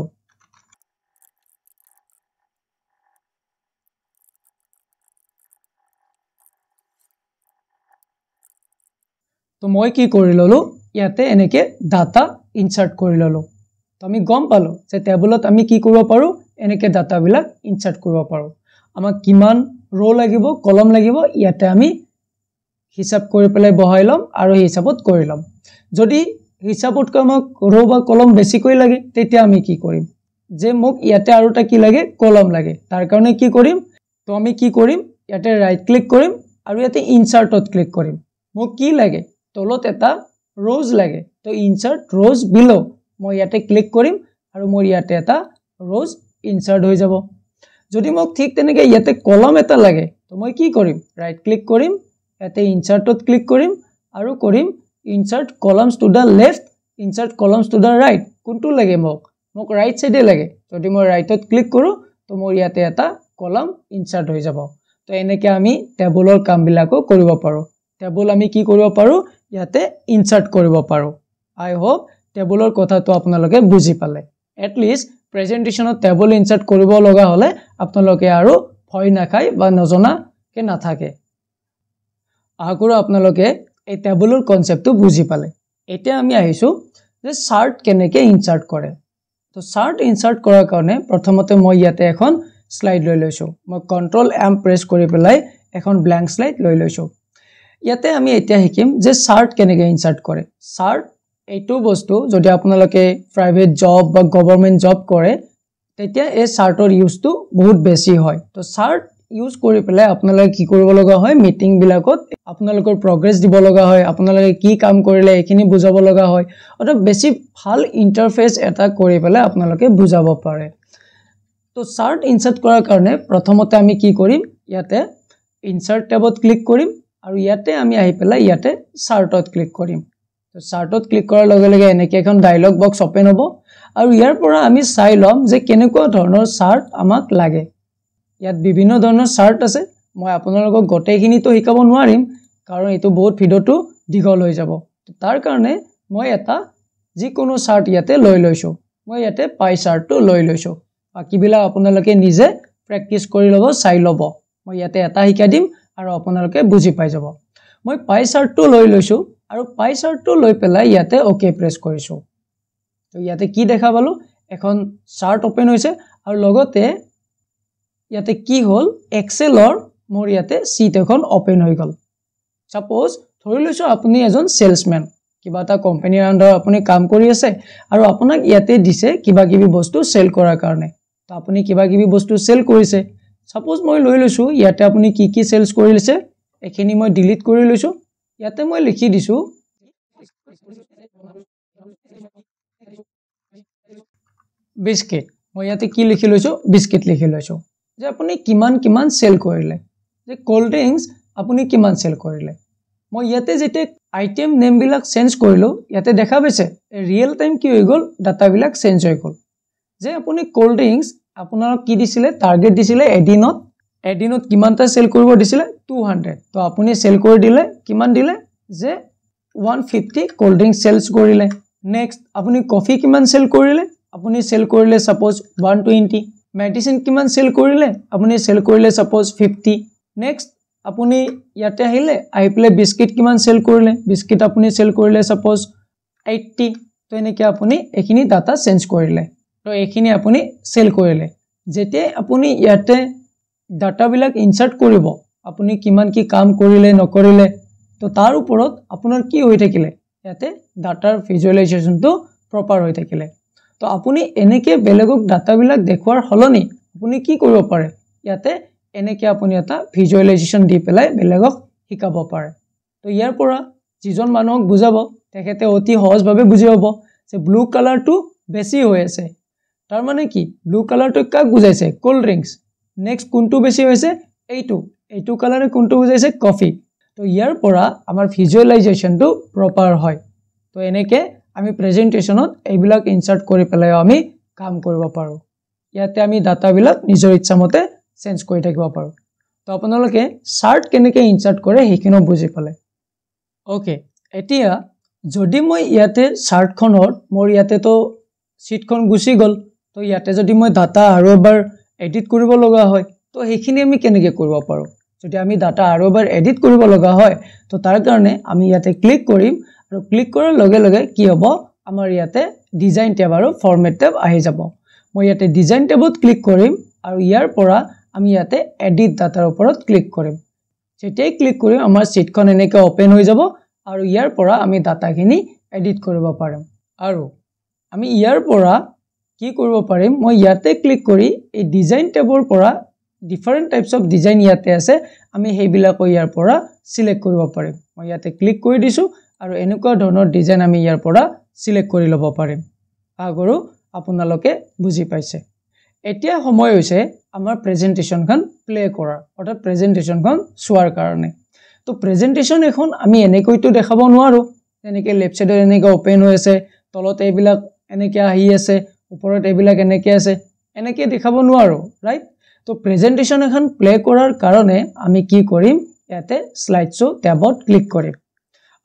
তো মই কি কৰি ললো ইয়াতে এনেকে ডাটা ইনসাৰ্ট কৰি ললো তো আমি গম পালো যে টেবুলত আমি কি কৰিব পাৰো এনেকে ডাটা বিলাক ইনসাৰ্ট কৰিব পাৰো আমাক কিমান ৰো লাগিব কলম লাগিব ইয়াতে আমি হিসাব কৰি পেলাই বহাই লম আৰু হিসাবত কৰি লম যদি হিসাবত আমাক ৰো বা কলম বেছিকৈ লাগে তেতিয়া আমি কি কৰিম যে মোক ইয়াতে আৰু এটা কি লাগে কলম লাগে তাৰ কাৰণে কি কৰিম তো আমি কি কৰিম ইয়াতে ৰাইট ক্লিক কৰিম আৰু ইয়াতে ইনসাৰ্টত ক্লিক কৰিম মোক কি লাগে তলত এটা rows লাগে তো ইনসাৰ্ট rows below মই ইয়াতে ক্লিক কৰিম আৰু মোৰ ইয়াতে এটা rows ইনসার্ট হৈ যাব যদি মোক ঠিক তেনেকৈ ইয়াতে কলম এটা লাগে তো মই কি কৰিম ৰাইট ক্লিক কৰিম ইয়াতে ইনসাৰ্টত ক্লিক কৰিম আৰু কৰিম insert columns to the left insert columns to the right কোনটো লাগে মোক ৰাইট সাইডে লাগে যদি মই ৰাইটত ক্লিক কৰো তো মোৰ ইয়াতে এটা কলাম ইনসাৰ্ট হৈ যাব তো এনেকৈ আমি টেবুলৰ কামবিলাকো কৰিব পাৰো টেবুল আমি কি কৰিব পাৰো ইয়াতে ইনসাৰ্ট কৰিব পাৰো আই হোপ টেবুলৰ কথাটো আপোনালোকে বুজি পালে এট লিষ্ট প্ৰেজেন্টেশনত টেবুল ইনসাৰ্ট কৰিব লগা হলে আপোনালোকে আৰু ভয় নাখায় বা নজনা কে নাথাকে আশা কৰো আপোনালোকে এই টেবুলৰ কনসেপ্টটো বুজি পালে এতিয়া আমি আহিছো যে চাৰ্ট কেনেকৈ ইনসাৰ্ট কৰে তো চাৰ্ট ইনসাৰ্ট কৰাৰ কাৰণে প্ৰথমতে মই ইয়াতে এখন স্লাইড লৈ লৈছো মই কন্ট্ৰোল এম প্ৰেছ কৰি পেলাই এখন ব্ল্যাঙ্ক স্লাইড লৈ লৈছো ইয়াতে আমি এতিয়া শিকিম যে চাৰ্ট কেনেকৈ ইনসাৰ্ট কৰে চাৰ্ট এইটো বস্তু যদি আপোনালোকে প্ৰাইভেট জব বা গভৰ্নমেন্ট জব কৰে তেতিয়া এই চাৰ্টৰ ইউজটো বহুত বেছি হয় তো চাৰ্ট ইউজ কৰি পেলাই আপোনালোকে কি কৰিব লগা হয় মিটিং বিলাকত আপোনালোকৰ প্ৰগ্ৰেছ দিব লগা হয় আপোনালোকে কি কাম কৰিলে এখিনি বুজাব লগা হয় অৰ্থাৎ বেছি ভাল ইন্টাৰফেস এটা কৰি পেলাই আপোনালোকে বুজাব পাৰে তো চাৰ্ট ইনসাৰ্ট কৰাৰ কাৰণে প্ৰথমতে আমি কি কৰিম ইয়াতে ইনসাৰ্ট টেবত ক্লিক কৰিম আৰু ইয়াতে আমি আহি পেলাই ইয়াতে চাৰ্টত ক্লিক কৰিম তো চাৰ্টত ক্লিক কৰাৰ লগে লগে এনেকৈ এখন ডায়লগ বক্স ওপেন হ'ব আৰু ইয়াৰ পৰা আমি চাই লম যে কেনেকুৱা ধৰণৰ চাৰ্ট আমাক লাগে ইয়াত বিভিন্ন ধৰণৰ চাৰ্ট আছে মই আপোনালোকক গোটেইখিনি তো শিকাব নোৱাৰিম কাৰণ এটো বহুত ভিডিওটো দীঘল হৈ যাব তাৰ কাৰণে মই এটা যিকোনো চাৰ্ট ইয়াতে লৈ লৈছো মই ইয়াতে পাই চাৰ্টটো লৈ লৈছো বাকিবিলা আপোনালোকে নিজে প্ৰেক্টিস কৰি লব চাই লব মই ইয়াতে এটা শিকাই দিম আৰু আপোনালোকে বুজি পাই যাব মই পাই চাৰ্টটো লৈ লৈছো আৰু পাই চাৰ্টটো লৈ পেলাই ইয়াতে ওকে প্ৰেছ কৰিছো তো ইয়াতে কি দেখা পালো এখন চাৰ্ট ওপেন হৈছে আৰু লগতে ইয়াতে কি হল এক্সেলৰ মোৰ ইয়াতে শীট এখন ওপেন হৈ গল সাপোজ ধৰি লৈছো আপুনি এজন সেলসম্যান কিবা এটা কোম্পানীৰ আন্ডাৰ আপুনি কাম কৰি আছে আৰু আপোনাক ইয়াতে দিছে কিবা কিবি বস্তু সেল কৰাৰ কাৰণে তো আপুনি কিবা কিবি বস্তু সেল কৰিছে সাপোজ মই লৈ লৈছো ইয়াতে আপুনি কি সেলস কৰিছে এখিনি মই ডিলিট কৰি লৈছো ইয়াতে মই লিখি দিছো বিস্কিট মই ইয়াতে কি লিখি লৈছো বিস্কিট লিখি লৈছো যে আপুনি কিমান সেল কৰিলে যে কোল্ড ড্ৰিংকস আপুনি কিমান সেল কৰিলে মই ইয়াতে যেতে আইটেম নেম বিলাক চেঞ্জ কৰিলো ইয়াতে দেখা পাইছে ৰিয়েল টাইম কি হৈ গল ডাটা বিলাক চেঞ্জ হৈ গল যে আপুনি কোল্ড ড্ৰিংকস আপোনাক কি দিছিলে টাৰ্গেট দিছিলে এদিনত কিমানটা সেল কৰিব দিছিলে 200 তো আপুনি সেল কৰি দিলে কিমান দিলে যে 150 কোল্ড ড্ৰিংকস সেলস কৰিলে নেক্সট আপুনি কফি কিমান সেল কৰিলে আপুনি সেল কৰিলে সাপোজ 120 মেডিসিন কিমান সেল কৰিলে আপুনি সেল কৰিলে সাপোজ 50 নেক্সট আপুনি ইয়াতে আহিলে আইপ্লে বিস্কিট কিমান সেল কৰিলে বিস্কিট আপুনি সেল কৰিলে সাপোজ 80 তো এনেকৈ আপুনি এখিনি ডাটা চেঞ্জ কৰিলে তো এখিনি আপুনি সেল কৰিলে যেতে আপুনি ইয়াতে ডাটা বিলাক ইনসাৰ্ট কৰিব আপুনি কিমান কি কাম কৰিলে নকৰিলে তো তাৰ ওপৰত আপোনাৰ কি হৈ থাকিলে ইয়াতে ডাটাৰ ভিজুৱেলাইজেশনটো প্ৰপাৰ হৈ থাকিলে তো আপুনি এনেকৈ বেলেগক ডাটা বিলাক দেখুৱাৰ হলনি আপুনি কি কৰিব পাৰে ইয়াতে এনেকৈ আপুনি এটা ভিজুৱেলাইজেশন দি পেলাই বেলেগক শিকাব পাৰে তো ইয়াৰ পৰা যিজন মানুহক বুজাব তেখেতে অতি সহজভাৱে বুজি পাব যে ব্লু কালাৰটো বেছি হৈ আছে তাৰ মানে কি ব্লু কালাৰটো কাক বুজাইছে কোল্ড ড্ৰিংকস নেক্সট কোনটো বেছি হৈছে এইটো কালাৰে কোনটো বুজাইছে কফি তো ইয়াৰ পৰা আমাৰ ভিজুৱেলাইজেশনটো প্ৰপাৰ হয় তো এনেকৈ আমি প্ৰেজেন্টেশনত এইবিলাক ইনসাৰ্ট কৰি পেলাই আমি কাম কৰিব পাৰো ইয়াতে আমি ডাটা বিলাক নিজৰ ইচ্ছামতে চেঞ্জ কৰি থাকিব পাৰো তো আপোনালোকে চাৰ্ট কেনেকৈ ইনসাৰ্ট কৰে হেকিনো বুজি পালে ওকে এতিয়া যদি মই ইয়াতে চাৰ্টখনৰ মোৰ ইয়াতে তো শীটখন গুছি গল তো ইয়াতে যদি মই ডাটা আৰু এবাৰ এডিট কৰিব লগা হয় তো হেখিনি আমি কেনেকৈ কৰিব পাৰো যদি আমি ডাটা আৰু এবাৰ এডিট কৰিব লগা হয় তো তাৰ কাৰণে আমি ইয়াতে ক্লিক কৰিম আৰু ক্লিক কৰাৰ লগে লগে কি হ'ব আমাৰ ইয়াতে ডিজাইন টেব আৰু ফৰমেট টেব আহি যাব মই ইয়াতে ডিজাইন টেবত ক্লিক কৰিম আৰু ইয়াৰ পৰা আমি ইয়াতে এডিট ডাটাৰ ওপৰত ক্লিক কৰিম যেতিয়াই ক্লিক কৰিম আমাৰ শীটখন এনেকৈ ওপেন হৈ যাব আৰু ইয়াৰ পৰা আমি ডাটাখিনি এডিট কৰিব পাৰিম আৰু আমি ইয়াৰ পৰা কি কৰিব পাৰিম মই ইয়াতে ক্লিক কৰি এই ডিজাইন টেবৰ পৰা ডিফাৰেন্ট টাইপস অফ ডিজাইন ইয়াতে আছে আমি হেইবিলাক ইয়াৰ পৰা সিলেক্ট কৰিব পাৰিম মই ইয়াতে ক্লিক কৰি দিছো আৰু এনেকুৱা ধৰণৰ ডিজাইন আমি ইয়াৰ পৰা সিলেক্ট কৰি লব পাৰিম আগৰো আপোনালোকে বুজি পাইছে এতিয়া সময় হৈছে আমাৰ প্ৰেজেন্টেশনখন প্লে কৰাৰ অৰ্থাৎ প্ৰেজেন্টেশনখন চোৱাৰ কাৰণে তো প্ৰেজেন্টেশন এখন আমি এনেকৈতো দেখাব নোৱাৰো এনেকৈ লেফট সাইডত এনেকৈ ওপেন হৈ আছে তলত এইবিলাক এনেকৈ আহি আছে ওপৰত এইবিলাক এনেকৈ আছে এনেকৈ দেখাব নোৱাৰো ৰাইট তো প্ৰেজেন্টেশন এখন প্লে কৰাৰ কাৰণে আমি কি কৰিম ইয়াতে স্লাইড শো ট্যাবত ক্লিক কৰিম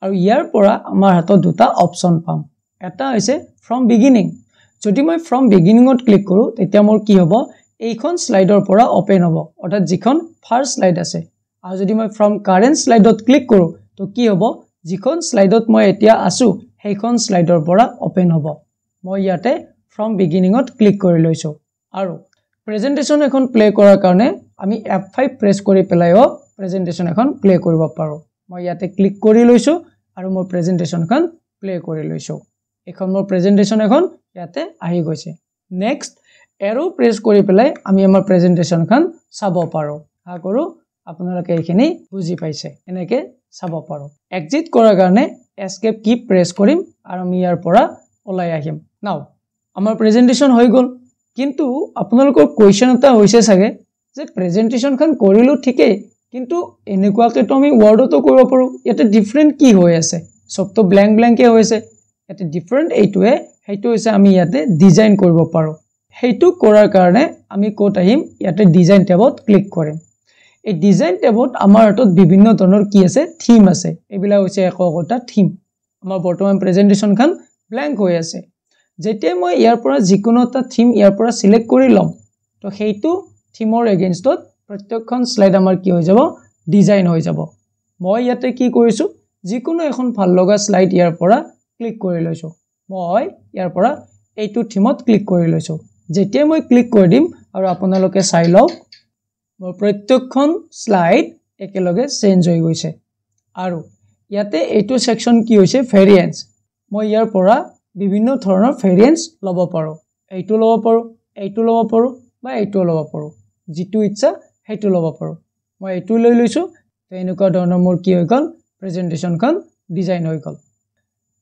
আৰু ইয়াৰ পৰা আমাৰ হাতত দুটা অপচন পাম এটা হৈছে ফ্ৰম বিগিনিং যদি মই ফ্ৰম বিগিনিংত ক্লিক কৰো তেতিয়া মোৰ কি হ'ব এইখন স্লাইডৰ পৰা ওপেন হ'ব অৰ্থাৎ যিখন ফাৰ্স্ট স্লাইড আছে আৰু যদি মই ফ্ৰম কাৰেন্ট স্লাইডত ক্লিক কৰো তো কি হ'ব যিখন স্লাইডত মই এতিয়া আছো সেইখন স্লাইডৰ পৰা ওপেন হ'ব মই ইয়াতে ফ্ৰম বিগিনিংত ক্লিক কৰি লৈছো আৰু প্ৰেজেন্টেশন এখন প্লে কৰাৰ কাৰণে আমি F5 প্ৰেছ কৰি পেলাইও প্ৰেজেন্টেশন এখন প্লে কৰিব পাৰো মই ইয়াতে ক্লিক কৰি লৈছো আৰু মোৰ প্ৰেজেন্টেশনখন প্লে কৰি লৈছো এখন মোৰ প্ৰেজেন্টেশন এখন ইয়াতে আহি গৈছে নেক্সট এৰো প্ৰেছ কৰি পেলাই আমি আমাৰ প্ৰেজেন্টেশনখন চাব পাৰো আশা কৰোঁ আপোনালোকে এইখিনি বুজি পাইছে এনেকৈ চাব পাৰো এক্সিট কৰাৰ কাৰণে এস্কেপ কি প্ৰেছ কৰিম আৰু আমি ইয়াৰ পৰা ওলাই আহিম নাও আমাৰ প্ৰেজেন্টেশন হৈ গল কিন্তু আপোনালোকৰ কোৱেশ্চন এটা হৈছে সাগে যে প্ৰেজেন্টেশনখন কৰিলো ঠিকই কিন্তু এনেকুৱাকে তো আমি ওয়াৰ্ডতো কৰিব পাৰো ইয়াতে ডিফাৰেন্ট কি হৈ আছে সবটো ব্ল্যাঙ্ক ব্ল্যাঙ্কে হৈছে ইয়াতে ডিফাৰেন্ট এইটোৱে হেইটো হৈছে আমি ইয়াতে ডিজাইন কৰিব পাৰো হেইটো কৰাৰ কাৰণে আমি কোট আহিম ইয়াতে ডিজাইন ট্যাবত ক্লিক কৰিম এই ডিজাইন ট্যাবত আমাৰ হাতত বিভিন্ন ধৰণৰ কি আছে থিম আছে এবিলা হৈছে একটা থিম আমাৰ বৰ্তমান প্ৰেজেন্টেশনখন ব্ল্যাঙ্ক হৈ আছে যেতিয়া মই ইয়াৰ পৰা যিকোনো এটা থিম ইয়াৰ পৰা সিলেক্ট কৰি লম তো হেইটো থিমৰ এগেইনষ্টত প্ৰত্যেকখন স্লাইড আমাৰ কি হৈ যাব ডিজাইন হৈ যাব মই ইয়াতে কি কৰিছো যিকোনো এখন ভাল লগা স্লাইড ইয়াৰ পৰা ক্লিক কৰি লৈছো মই ইয়াৰ পৰা এইটো থিমত ক্লিক কৰি লৈছো যেতিয়া মই ক্লিক কৰি দিম আৰু আপোনালোকে চাই লওক মোৰ প্ৰত্যেকখন স্লাইড একেলগে চেঞ্জ হৈ গৈছে আৰু ইয়াতে এইটো সেকশন কি হৈছে ভেৰিয়েন্স মই ইয়াৰ পৰা বিভিন্ন ধৰণৰ ভেৰিয়েন্স লব পাৰো এইটো লব পাৰো এইটো লব পাৰো বা এইটো লব পাৰো যিটো ইচ্ছা হেইটো লব পাৰো মই এইটো লৈ লৈছো তো এনেকুৱা ধৰণৰ মোৰ কি হৈ গল প্ৰেজেন্টেশনখন ডিজাইন হৈ গল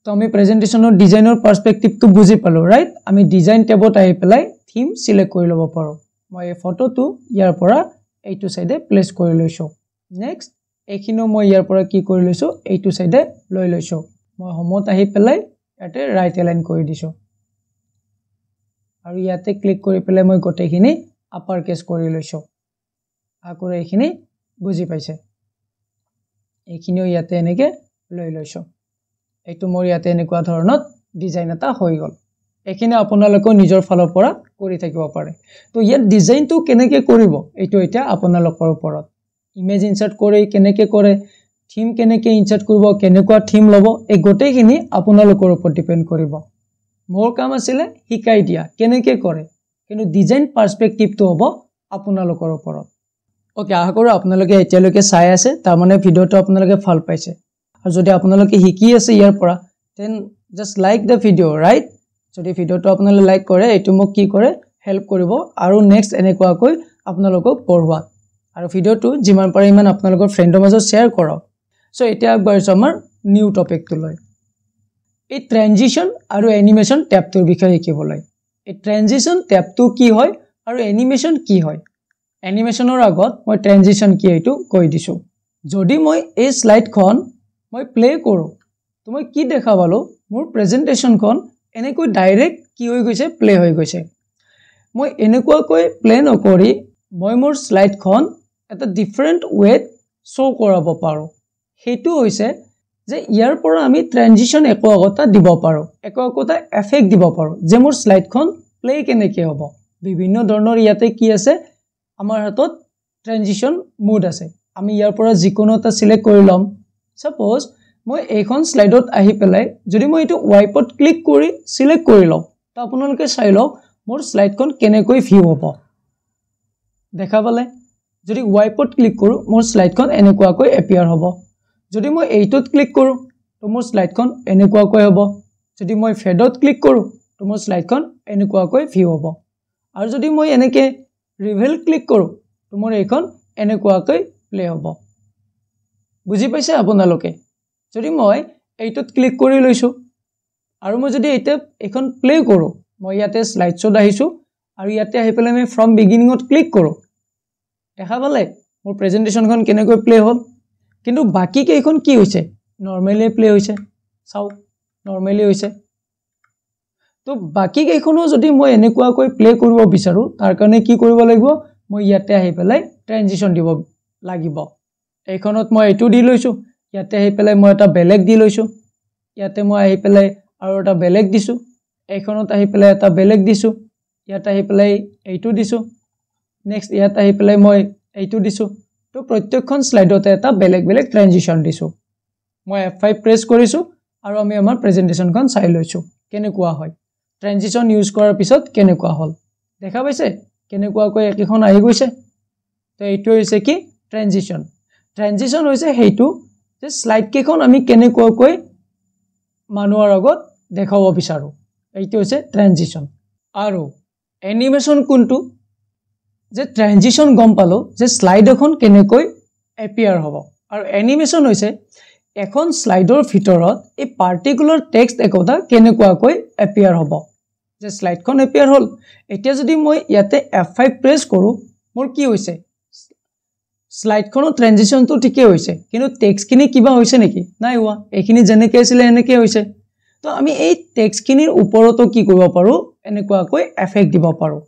তো আমি প্ৰেজেন্টেশনৰ ডিজাইনৰ পাৰ্সপেক্টিভটো বুজি পালো ৰাইট আমি ডিজাইন ট্যাবত আহি পেলাই থিম সিলেক্ট কৰি লব পাৰো মই এই ফটোটো ইয়াৰ পৰা এইটো সাইডে প্লেস কৰি লৈছো নেক্সট এইখিনো মই ইয়াৰ পৰা কি কৰি লৈছো এইটো সাইডে লৈ লৈছো মই হোমত আহি পেলাই ইয়াতে ৰাইট এলাইন কৰি দিছো আৰু ইয়াতে ক্লিক কৰি পেলাই মই গটেখিনি আপাৰ কেস কৰি লৈছো আকৰে এইখিনি বুজি পাইছে এইখিনিও ইয়াতে এনেকে লৈ লৈছো এইটো মোৰ ইয়াতে এনেকুৱা ধৰণত ডিজাইন এটা হৈ গল এইখিনি আপোনালোকে নিজৰ ফালৰ পৰা কৰি থাকিব পাৰে তো ইয়াত ডিজাইনটো কেনেকৈ কৰিব এইটো এটা আপোনালোকৰ ওপৰত ইমেজ ইনসাৰ্ট কৰি কেনেকৈ কৰে থিম কেনেকৈ ইনসাৰ্ট কৰিব কেনেকুৱা থিম লব এই গটেখিনি আপোনালোকৰ ওপৰত ডিপেন্ড কৰিব মোৰ কাম আছিল শিকাই দিয়া কেনেকৈ কৰে কিন্তু ডিজাইন পাৰ্সপেক্টিভটো হ'ব আপোনালোকৰ ওপৰত ওকে আশা কৰো আপোনালোকে এতিয়ালৈকে চাই আছে তাৰ মানে ভিডিওটো আপোনালোকে ভাল পাইছে আৰু যদি আপোনালোকে শিকি আছে ইয়াৰ পৰা then just like the video right যদি ভিডিওটো আপোনালোকে লাইক কৰে এটো মোক কি কৰে হেল্প কৰিব আৰু নেক্সট এনেকুৱাকৈ আপোনালোকক পঢ়োৱা আৰু ভিডিওটো যিমান পাৰে ইমান আপোনালোকৰ ফ্ৰেণ্ডৰ মাজত শেয়াৰ কৰক সো এতিয়া আগবাঢ়িছো আমাৰ নিউ টপিকটো লৈ এই ট্ৰানজিশন আৰু এনিমেশন ট্যাবটোৰ বিষয়ে শিকিবলৈ এই ট্ৰানজিশন ট্যাবটো কি হয় আৰু এনিমেশন কি হয় এনিমেশনৰ আগত মই ট্ৰানজিশন কি এইটো কৈ দিছো যদি মই এই স্লাইডখন মই প্লে কৰো তো মই কি দেখা পালো মোৰ প্ৰেজেন্টেশনখন এনেকৈ ডাইৰেক্ট কি হৈ গৈছে প্লে হৈ গৈছে মই এনেকুৱাকৈ প্লে নকৰি মই মোৰ স্লাইডখন এটা ডিফাৰেন্ট ৱেত শো কৰাব পাৰো হেতু হৈছে যে ইয়াৰ পৰা আমি ট্ৰানজিশন একোটা দিব পাৰো একোটা এফেক্ট দিব পাৰো যে মোৰ স্লাইডখন প্লে কেনেকৈ হ'ব বিভিন্ন ধৰণৰ ইয়াতে কি আছে আমাৰ হাতত ট্ৰানজিশন মোড আছে আমি ইয়াৰ পৰা যিকোনো এটা সিলেক্ট কৰি লম সাপোজ মই এইখন স্লাইডত আহি পেলাই যদি মই এটো ওয়াইপত ক্লিক কৰি সিলেক্ট কৰি লম তো আপোনালোকে চাই লওক মোৰ স্লাইডখন কেনেকৈ ভিউ হ'ব দেখা পালে যদি ওয়াইপত ক্লিক কৰো মোৰ স্লাইডখন এনেকুৱাকৈ এপিয়াৰ হ'ব যদি মই এইটোত ক্লিক কৰো তো মোৰ স্লাইডখন এনেকুৱাকৈ হ'ব যদি মই ফেডত ক্লিক কৰো তো মোৰ স্লাইডখন এনেকুৱাকৈ ভিউ হ'ব আৰু যদি মই এনেকে ৰিভিল ক্লিক কৰো তো মোৰ এইখন এনেকুৱাকৈ প্লে হ'ব বুজি পাইছে আপোনালোকে যদি মই এইটোত ক্লিক কৰি লৈছো আৰু মই যদি এটা এখন প্লে কৰো মই ইয়াতে স্লাইডছত আহিছো আৰু ইয়াতে আহি পেলাই মই ফ্ৰম বিগিনিংত ক্লিক কৰো দেখা পালে মোৰ প্ৰেজেন্টেশনখন কেনেকৈ প্লে হ'ল কিন্তু বাকি কেইখন কি হৈছে নরমালি প্লে হৈছে চাও নরমালি হৈছে তো বাকি কেইখনো যদি মই এনেকুৱাকৈ প্লে কৰিব বিচাৰো তাৰ কাৰণে কি কৰিব লাগিব মই ইয়াতে আহি পেলাই ট্ৰানজিশন দিব লাগিব এইখনত মই এটো দি লৈছো ইয়াতে আহি পেলাই মই এটা বেলেগ দি লৈছো ইয়াতে মই আহি পেলাই আৰু এটা বেলেগ দিছো এইখনত আহি পেলাই এটা বেলেগ দিছো ইয়াতে আহি পেলাই এইটো দিছো নেক্সট ইয়াতে আহি পেলাই মই এইটো দিছো তো প্ৰত্যেকখন স্লাইডতে এটা বেলেগ বেলেগ ট্ৰানজিশন দিছো মই F5 প্ৰেছ কৰিছো আৰু আমি আমাৰ প্ৰেজেন্টেশনখন চাই লৈছো কেনেকুৱা হয় ট্ৰানজিশন ইউজ কৰাৰ পিছত কেনেকুৱা হ'ল দেখা পাইছে কেনেকুৱাকৈ একেখন আহি গৈছে তো এইটো হৈছে কি ট্ৰানজিশন ট্ৰানজিশন হৈছে হেইটো যে স্লাইড কেখন আমি কেনেকুৱাকৈ মানুহৰ আগত দেখাব বিচাৰো এইটো হৈছে ট্ৰানজিশন আৰু এনিমেশন কোনটো যে ট্ৰানজিশন গম পালো যে স্লাইড এখন কেনেকৈ এপিয়াৰ হ'ব আৰু এনিমেশন হৈছে এখন স্লাইডৰ ভিতৰত এই পাৰ্টিকুলাৰ টেক্সট একোটা কেনেকুৱাকৈ এপিয়াৰ হ'ব যে স্লাইডখন এপিয়াৰ হ'ল এতিয়া যদি মই ইয়াতে F5 প্ৰেছ কৰো মোৰ কি হৈছে স্লাইডখনৰ ট্ৰানজিশনটো ঠিকই হৈছে কিন্তু টেক্সটখিনি কিবা হৈছে নেকি নাই হোৱা এইখিনি যেনেকৈ আছিল এনেকৈ হৈছে তো আমি এই টেক্সটখিনিৰ ওপৰতো কি কৰিব পাৰো এনেকুৱাকৈ এফেক্ট দিব পাৰো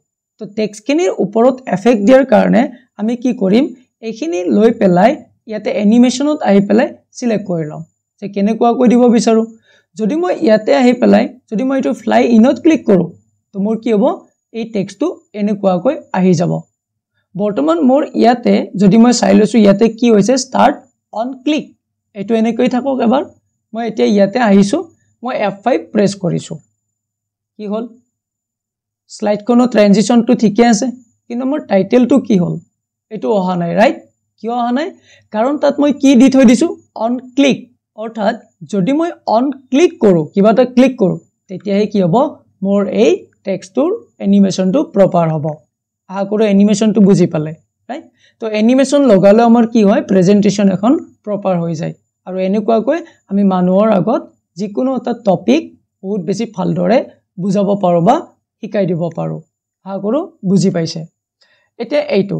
তো টেক্সটখিনিৰ ওপৰত এফেক্ট দিয়াৰ কাৰণে আমি কি কৰিম এইখিনি লৈ পেলাই ইয়াতে এনিমেশনত আহি পেলাই সিলেক্ট কৰি লম যে কেনেকুৱাকৈ দিব বিচাৰো যদি মই ইয়াতে আহি পেলাই যদি মই এটো ফ্লাই ইনত ক্লিক কৰো তো মোৰ কি হ'ব এই টেক্সটটো এনেকুৱাকৈ আহি যাব বৰ্তমান মোৰ ইয়াতে যদি মই চাই লৈছো ইয়াতে কি হৈছে স্টাৰ্ট অন ক্লিক এটো এনেকৈ থাকক এবাৰ মই এতিয়া ইয়াতে আহিছো মই F5 প্ৰেছ কৰিছো কি হ'ল স্লাইডখনৰ ট্ৰানজিশনটো ঠিকই আছে কিন্তু মোৰ টাইটেলটো কি হ'ল এটো অহা নাই ৰাইট কিয় অহা নাই কাৰণ তাত মই কি দি থৈ দিছো অন ক্লিক অৰ্থাৎ যদি মই অন ক্লিক কৰো কিবাটা ক্লিক কৰো তেতিয়াহে কি হ'ব মোৰ এই টেক্সটৰ এনিমেশনটো প্ৰপাৰ হ'ব আহা কৰো এনিমেশনটো বুজি পালে ৰাইট তো এনিমেশন লগালে আমাৰ কি হয় প্ৰেজেন্টেশন এখন প্ৰপাৰ হৈ যায় আৰু এনেকুৱাকৈ আমি মানুহৰ আগত যিকোনো এটা টপিক বহুত বেছি ভালদৰে বুজাব পাৰো বা শিকাই দিব পাৰো আহা কৰো বুজি পাইছে এতিয়া এইটো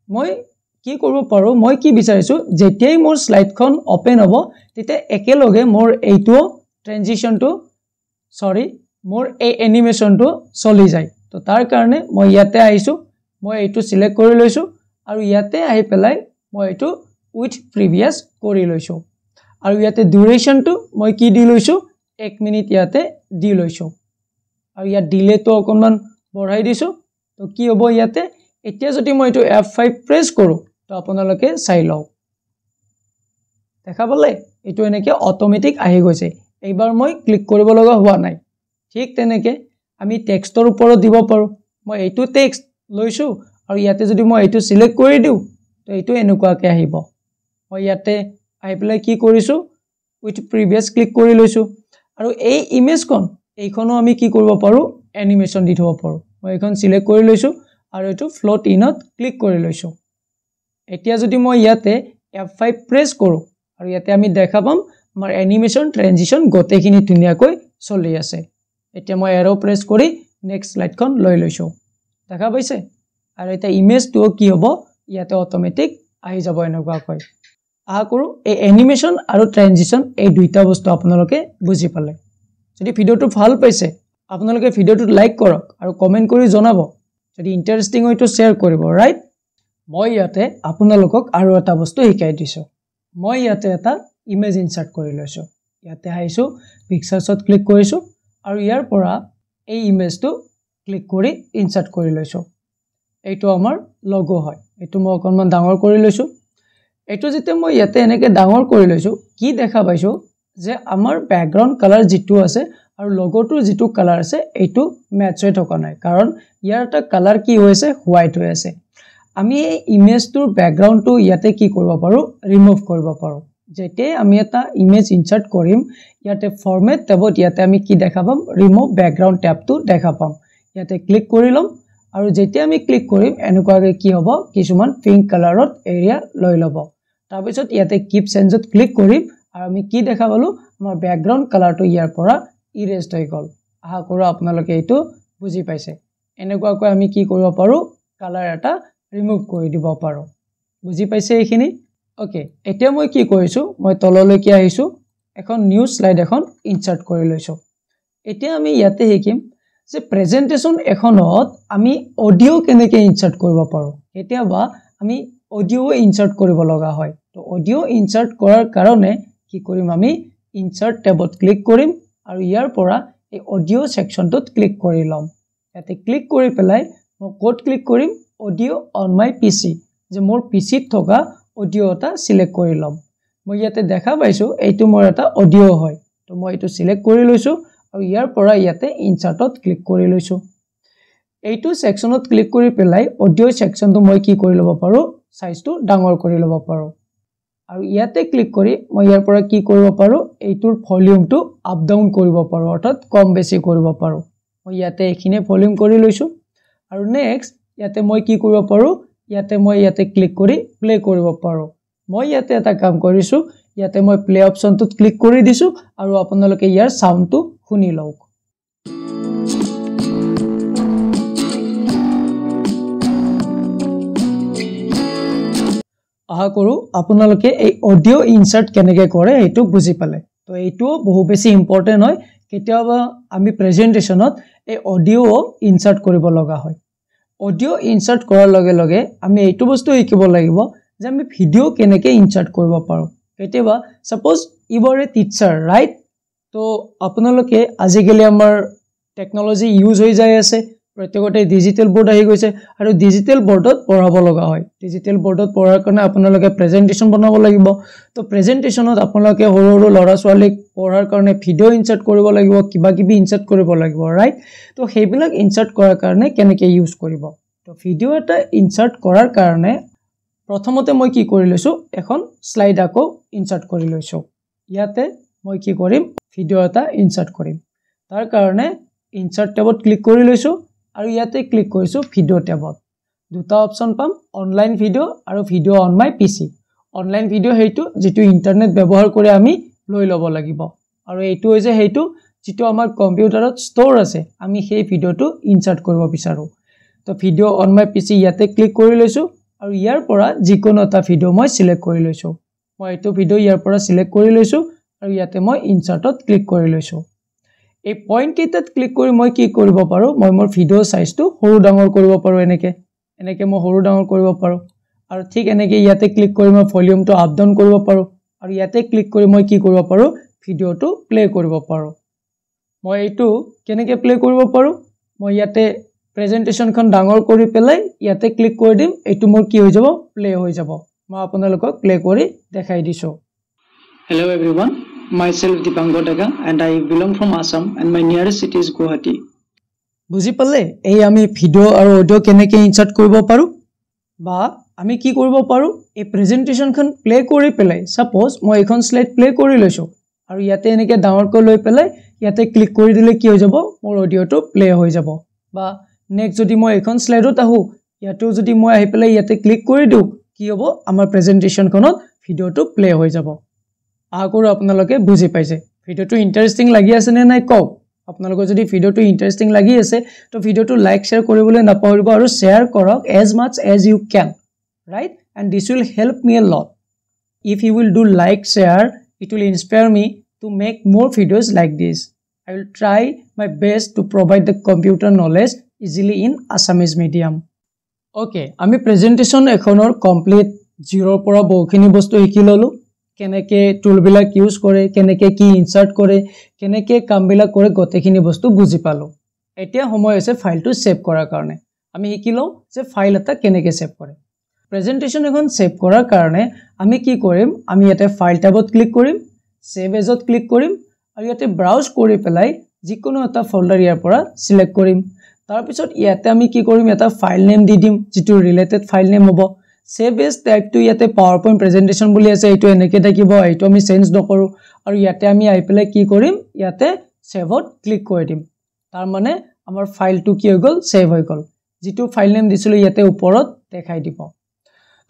মই কি কৰিব পাৰো মই কি বিচাৰিছো যেতিয়াই মোৰ স্লাইডখন ওপেন হ'ব তেতিয়া একেলগে মোৰ এইটো ট্ৰানজিশনটো মোৰ এই এনিমেশনটো চলি যায় তো তাৰ কাৰণে মই ইয়াতে আহিছো মই এইটো সিলেক্ট কৰি লৈছো আৰু ইয়াতে আহি পেলাই মই এইটো উইথ প্ৰিভিয়াস কৰি লৈছো আৰু ইয়াতে ডিউৰেচনটো মই কি দি লৈছো 1 মিনিট ইয়াতে দি লৈছো আৰু ইয়াত ডিলেটো অকমান বঢ়াই দিছো তো কি হ'ব ইয়াতে এতিয়া যদি মই এইটো F5 প্ৰেছ কৰো তো আপোনালোকে চাই লও দেখা পালে এটো এনেকে অটোমেটিক আহি গৈছে এইবাৰ মই ক্লিক কৰিব লগা হোৱা নাই ঠিক তেনেকে আমি টেক্সটৰ ওপৰত দিব পাৰো মই এইটো টেক্সট লৈছো আৰু ইয়াতে যদি মই এইটো সিলেক্ট কৰি দিও তো এইটো এনেকুৱাকৈ আহিব মই ইয়াতে আহি পেলাই কি কৰিছো উইথ প্ৰিভিয়াস ক্লিক কৰি লৈছো আৰু এই ইমেজখন এইখনো আমি কি কৰিব পাৰো এনিমেশন দি থব পাৰো মই এইখন সিলেক্ট কৰি লৈছো আৰু এইটো ফ্লোট ইনত ক্লিক কৰি লৈছো এতিয়া যদি মই ইয়াতে F5 প্ৰেছ কৰো আৰু ইয়াতে আমি দেখা পাম আমাৰ এনিমেশন ট্ৰানজিশন গটেখিনি ধুনিয়াকৈ চলি আছে এতিয়া মই এৰো প্ৰেছ কৰি নেক্সট স্লাইডখন লৈ লৈছো দেখা পাইছে আৰু এটা ইমেজটো কি হ'ব ইয়াতে অটোমেটিক আহি যাব এনেকুৱাকৈ আহা কৰো এই এনিমেশন আৰু ট্ৰানজিশন এই দুইটা বস্তু আপোনালোকে বুজি পালে যদি ভিডিওটো ভাল পাইছে আপোনালোকে ভিডিওটো লাইক কৰক আৰু কমেন্ট কৰি জনাব যদি ইন্টাৰেষ্টিং হয়তো শেয়াৰ কৰিব ৰাইট মই ইয়াতে আপোনালোকক আৰু এটা বস্তু শিকাই দিছো মই ইয়াতে এটা ইমেজ ইনসাৰ্ট কৰি লৈছো ইয়াতে আহিছো পিকচাৰ্ছত ক্লিক কৰিছো আৰু ইয়াৰ পৰা এই ইমেজটো ক্লিক কৰি ইনসাৰ্ট কৰি লৈছো এইটো আমাৰ লোগো হয় এইটো মই অকনমান ডাঙৰ কৰি লৈছো এইটো যেতে মই ইয়াতে এনেকে ডাঙৰ কৰি লৈছো কি দেখা পাইছো যে আমাৰ ব্যাকগ্ৰাউণ্ড কালাৰ যেটো আছে আৰু লোগোটোৰ যেটো কালাৰ আছে এইটো মেটচ হৈ থকা নাই কাৰণ ইয়াৰ এটা কালাৰ কি হৈছে হোৱাইট হৈ আছে আমি এই ইমেজটোৰ ব্যাকগ্ৰাউণ্ডটো ইয়াতে কি কৰিব পাৰো ৰিমুভ কৰিব পাৰো যেতে আমি এটা ইমেজ ইনসাৰ্ট কৰিম ইয়াতে ফৰমেট টেবত ইয়াতে আমি কি দেখা পাম ৰিমুভ ব্যাকগ্ৰাউণ্ড টেবটো দেখা পাম ইয়াতে ক্লিক কৰি লম আৰু যেতে আমি ক্লিক কৰিম এনেকুৱাকৈ কি হ'ব কিছুমান পিংক কালাৰত এৰিয়া লৈ লব তাৰ পিছত ইয়াতে কিপ চেঞ্জত ক্লিক কৰিম আৰু আমি কি দেখা পালো আমাৰ ব্যাকগ্ৰাউণ্ড কালাৰটো ইয়াৰ পৰা ইৰেজ হৈ গল আহা কৰো আপোনালোকে এইটো বুজি পাইছে এনেকুৱাকৈ আমি কি কৰিব পাৰো কালাৰ এটা ৰিমুভ কৰি দিব পাৰো বুজি পাইছে এইখিনি ওকে এতিয়া মই কি কৰিছো মই তললৈকে আহিছো এখন নিউ স্লাইড এখন ইনসাৰ্ট কৰি লৈছো এতিয়া আমি ইয়াতে শিকিম যে প্ৰেজেন্টেশন এখনত আমি অডিও কেনেকৈ ইনসাৰ্ট কৰিব পাৰো এতিয়াবা আমি অডিও ইনসাৰ্ট কৰিব লগা হয় তো অডিও ইনসাৰ্ট কৰাৰ কাৰণে কি কৰিম আমি ইনসাৰ্ট টেবত ক্লিক কৰিম আৰু ইয়াৰ পৰা এই অডিও সেকশনটোত ক্লিক কৰি লম ইয়াতে ক্লিক কৰি পেলাই মই কোড ক্লিক কৰিম অডিও অন মাই পিসি যে মোৰ পিসিত থকা অডিও এটা সিলেক্ট কৰি লম মই ইয়াতে দেখা পাইছো এইটো মোৰ এটা অডিও হয় তো মই এইটো সিলেক্ট কৰি লৈছো আৰু ইয়াৰ পৰা ইয়াতে ইনসাৰ্টত ক্লিক কৰি লৈছো এইটো সেকশনত ক্লিক কৰি পেলাই অডিও সেকশনটো মই কি কৰি লব পাৰো সাইজটো ডাঙৰ কৰি লব পাৰো আৰু ইয়াতে ক্লিক কৰি মই ইয়াৰ পৰা কি কৰিব পাৰো এইটোৰ ভলিউমটো আপ ডাউন কৰিব পাৰো অৰ্থাৎ কম বেছি কৰিব পাৰো মই ইয়াতে এখিনি ভলিউম কৰি লৈছো আৰু নেক্সট ইয়াতে মই কি কৰিব পাৰো ইয়াতে মই ইয়াতে ক্লিক কৰি প্লে কৰিব পাৰো মই ইয়াতে এটা কাম কৰিছো ইয়াতে মই প্লে অপচনটোত ক্লিক কৰি দিছো আৰু আপোনালোকে ইয়াৰ সাউন্ডটো শুনি লওক আহা কৰো আপোনালোকে এই অডিও ইনসাৰ্ট কেনেকে কৰে এটো বুজি পালে তো এইটো বহু বেছি ইম্পৰ্টেন্ট হয় কেতিয়াবা আমি প্ৰেজেন্টেশনত এই অডিও ইনসাৰ্ট কৰিব লগা হয় অডিও ইনসাৰ্ট কৰাৰ লগে লগে আমি এইটো বস্তু শিকিব লাগিব যে আমি ভিডিও কেনেকে ইনসার্ট কৰিব পাৰো কেতিয়াবা suppose you are a teacher right তো আপোনালোকে আজিকালি আমাৰ টেকনলজি ইউজ হৈ যায় আছে প্ৰত্যেকতে ডিজিটেল বোৰ্ড আহি গৈছে আৰু ডিজিটেল বোৰ্ডত পঢ়াব লগা হয় ডিজিটেল বোৰ্ডত পঢ়াৰ কাৰণে আপোনালোকে প্ৰেজেন্টেশন বনাব লাগিব তো প্ৰেজেন্টেশনত আপোনালোকে সৰু সৰু লৰা ছোৱালীক পঢ়াৰ কাৰণে ভিডিও ইনসাৰ্ট কৰিব লাগিব কিবা কিবি ইনসাৰ্ট কৰিব লাগিব ৰাইট তো হেবিলাক ইনসাৰ্ট কৰাৰ কাৰণে কেনেকে ইউজ কৰিব তো ভিডিও এটা ইনসাৰ্ট কৰাৰ কাৰণে প্ৰথমতে মই কি কৰি লৈছো এখন স্লাইড আকৌ ইনসাৰ্ট কৰি লৈছো ইয়াতে মই কি কৰিম ভিডিও এটা ইনসাৰ্ট কৰিম তাৰ কাৰণে ইনসাৰ্ট টেবত ক্লিক কৰি লৈছো আৰু ইয়াতে ক্লিক কৰিছো ভিডিও টেবত দুটা অপচন পাম অনলাইন ভিডিও আৰু video on my PC online video হেইটো যেটো ইন্টাৰনেট ব্যৱহাৰ কৰি আমি লৈ লব লাগিব আৰু এইটো হৈছে হেইটো যেটো আমাৰ কম্পিউটাৰত ষ্টৰ আছে আমি সেই ভিডিওটো ইনসাৰ্ট কৰিব বিচাৰো তো ভিডিও অন মাই পিসি ইয়াতে ক্লিক কৰি লৈছো আৰু ইয়াৰ পৰা যিকোনো এটা ভিডিও মই সিলেক্ট কৰি লৈছো মই এইটো ভিডিও ইয়াৰ পৰা সিলেক্ট কৰি লৈছো আৰু ইয়াতে মই ইনসাৰ্টত ক্লিক কৰি লৈছো এই পয়েন্ট কেইটাত ক্লিক কৰি মই কি কৰিব পাৰো মই মোৰ ভিডিও সাইজটো সৰু ডাঙৰ কৰিব পাৰো এনেকে মই সৰু ডাঙৰ কৰিব পাৰো আৰু ঠিক এনেকে ইয়াতে ক্লিক কৰি মই ভলিউমটো আপ ডাউন কৰিব পাৰো আৰু ইয়াতে ক্লিক কৰি মই কি কৰিব পাৰো ভিডিওটো প্লে কৰিব পাৰো মই এইটো কেনেকে প্লে কৰিব পাৰো মই ইয়াতে প্ৰেজেন্টেশনখন ডাঙৰ কৰি পেলাই ইয়াতে ক্লিক কৰি দিম এইটো মোৰ কি হৈ যাব প্লে হৈ যাব মই আপোনালোকক প্লে কৰি দেখাই দিছো Hello everyone myself Dipankar Daga and I belong from Assam and my nearest city is Guwahati বুজি পালে এই আমি ভিডিও আৰু অডিও কেনেকে ইনসাৰ্ট কৰিব পাৰো বা আমি কি কৰিব পাৰো এই প্ৰেজেন্টেশনখন প্লে কৰি পেলাই সাপোজ মই এখন স্লাইড প্লে কৰি লৈছো আৰু ইয়াতে এনেকে ডাঙৰ কৰি লৈ পেলাই ইয়াতে ক্লিক কৰি দিলে কি হৈ যাব মোৰ অডিওটো প্লে হৈ যাব বা নেক্সট যদি মই এখন স্লাইডত আহো ইয়াতো যদি মই আহি পেলাই ইয়াতে ক্লিক কৰি দিও কি হ'ব আমাৰ প্ৰেজেন্টেশনখনত ভিডিওটো প্লে হৈ যাব আগৰ আপোনালোকে বুজি পাইছে ভিডিওটো ইন্টাৰেষ্টিং লাগি আছে নে নাই কও আপোনালোকৰ যদি ভিডিওটো ইন্টাৰেষ্টিং লাগি আছে তো ভিডিওটো লাইক শেয়াৰ কৰিবলৈ নাপাহৰিব আৰু শেয়াৰ কৰক as much as you can right and this will help me a lot if you will do like share it will inspire me to make more videos like this I will try my best to provide the computer knowledge easily in Assamese medium okay আমি presentation এখনৰ complete জিৰোৰ পৰা বহুখিনি বস্তু শিকি ললো কেনেকে টুল বিলাক use কৰে কেনেকে কি ইনসাৰ্ট কৰে কেনেকে কামবিলাক কৰে গতেখিনি বস্তু বুজি পালো এতিয়া সময় হৈছে ফাইলটো সেভ কৰাৰ কাৰণে আমি শিকিলো যে ফাইল এটা কেনেকে সেভ কৰে প্ৰেজেন্টেশন এখন সেভ কৰাৰ কাৰণে আমি কি কৰিম আমি ইয়াতে ফাইল টেবত ক্লিক কৰিম সেভ এজত ক্লিক কৰিম আৰু ইয়াতে ব্ৰাউজ কৰি পেলাই যিকোনো এটা ফোল্ডাৰ ইয়াৰ পৰা সিলেক্ট কৰিম তাৰ পিছত ইয়াতে আমি কি কৰিম এটা ফাইল নেম দি দিম যেটো ৰিলেটেড ফাইল নেম হ'ব Save as type to ইয়াতে PowerPoint presentation বুলি আছে এইটো এনেকে থাকিব এইটো আমি চেঞ্জ নকৰো আৰু ইয়াতে আমি আই পেলে কি কৰিম ইয়াতে সেভত ক্লিক কৰি দিম তাৰ মানে আমাৰ ফাইলটো কি হৈ গল সেভ হৈ গল যেটো ফাইল নেম দিছিলো ইয়াতে ওপৰত দেখাই দিব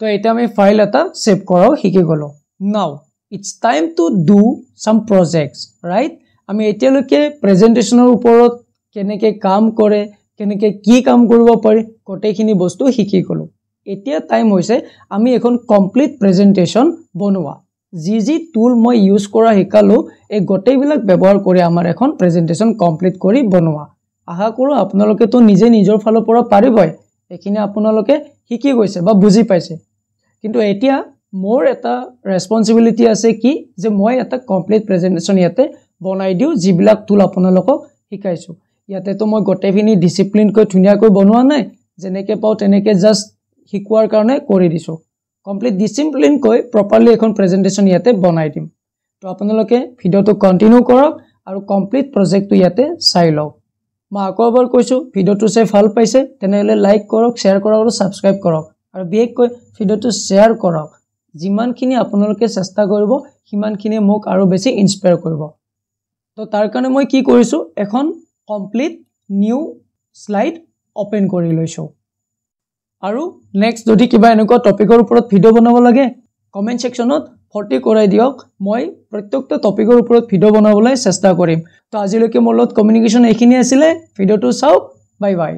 তো এটা আমি ফাইল এটা সেভ কৰাও শিকি গলো নাও it's time to do some projects right আমি এতিয়ালৈকে প্ৰেজেন্টেশনৰ ওপৰত কেনেকে কাম কৰে কেনেকে কি কাম কৰিব পাৰি কটেখিনি বস্তু শিকি গলো এতিয়া টাইম হৈছে আমি এখন কমপ্লিট প্ৰেজেন্টেশন বনোৱা জি টুল মই ইউজ কৰা শিকালো এই গটেবিলাক ব্যৱহাৰ কৰি আমাৰ এখন প্ৰেজেন্টেশন কমপ্লিট কৰি বনোৱা আশা কৰো আপোনালোকে তো নিজে নিজৰ ফালৰ পৰা পাৰিবই এখিনি আপোনালোকে শিকি গৈছে বা বুজি পাইছে কিন্তু এতিয়া মোৰ এটা ৰেসপন্সিবিলিটি আছে কি যে মই এটা কমপ্লিট প্ৰেজেন্টেশন ইয়াতে বনাই দিও যিবিলাক টুল আপোনালোকক শিকাইছো ইয়াতে তো মই গটেখিনি ডিসিপ্লিন কৈ ধুনিয়াকৈ বনোৱা নাই যেনেকে পাও তেনেকে জাস্ট শিকোৱাৰ কাৰণে কৰি দিছো কমপ্লিট ডিসিপ্লিন কৈ প্ৰপাৰলি এখন প্ৰেজেন্টেশন ইয়াতে বনাই দিম তো আপোনালোকে ভিডিওটো কন্টিনিউ কৰক আৰু কমপ্লিট প্ৰজেক্টটো ইয়াতে চাই লওক মই আকৌবাৰ কৈছো ভিডিওটো চাই ভাল পাইছে তেনেহলে লাইক কৰক শেয়াৰ কৰক আৰু সাবস্ক্ৰাইব কৰক আৰু বিশেষকৈ ভিডিওটো শেয়াৰ কৰক যিমানখিনি আপোনালোকে চেষ্টা কৰিব সিমানখিনি মোক আৰু বেছি ইনস্পায়াৰ কৰিব তো তাৰ কাৰণে মই কি কৰিছো এখন কমপ্লিট নিউ স্লাইড ওপেন কৰি লৈছো আৰু নেক্সট যদি কিবা এনেকুৱা টপিকৰ ওপৰত ভিডিও বনাব লাগে কমেন্ট সেকশনত ফৰ্টি কৰাই দিয়ক মই প্ৰত্যেকটা টপিকৰ ওপৰত ভিডিও বনাবলৈ চেষ্টা কৰিম তো আজিলৈকে মোৰ লগত কমিউনিকেশ্যন এইখিনি আছিল ভিডিওটো চাওক বাই বাই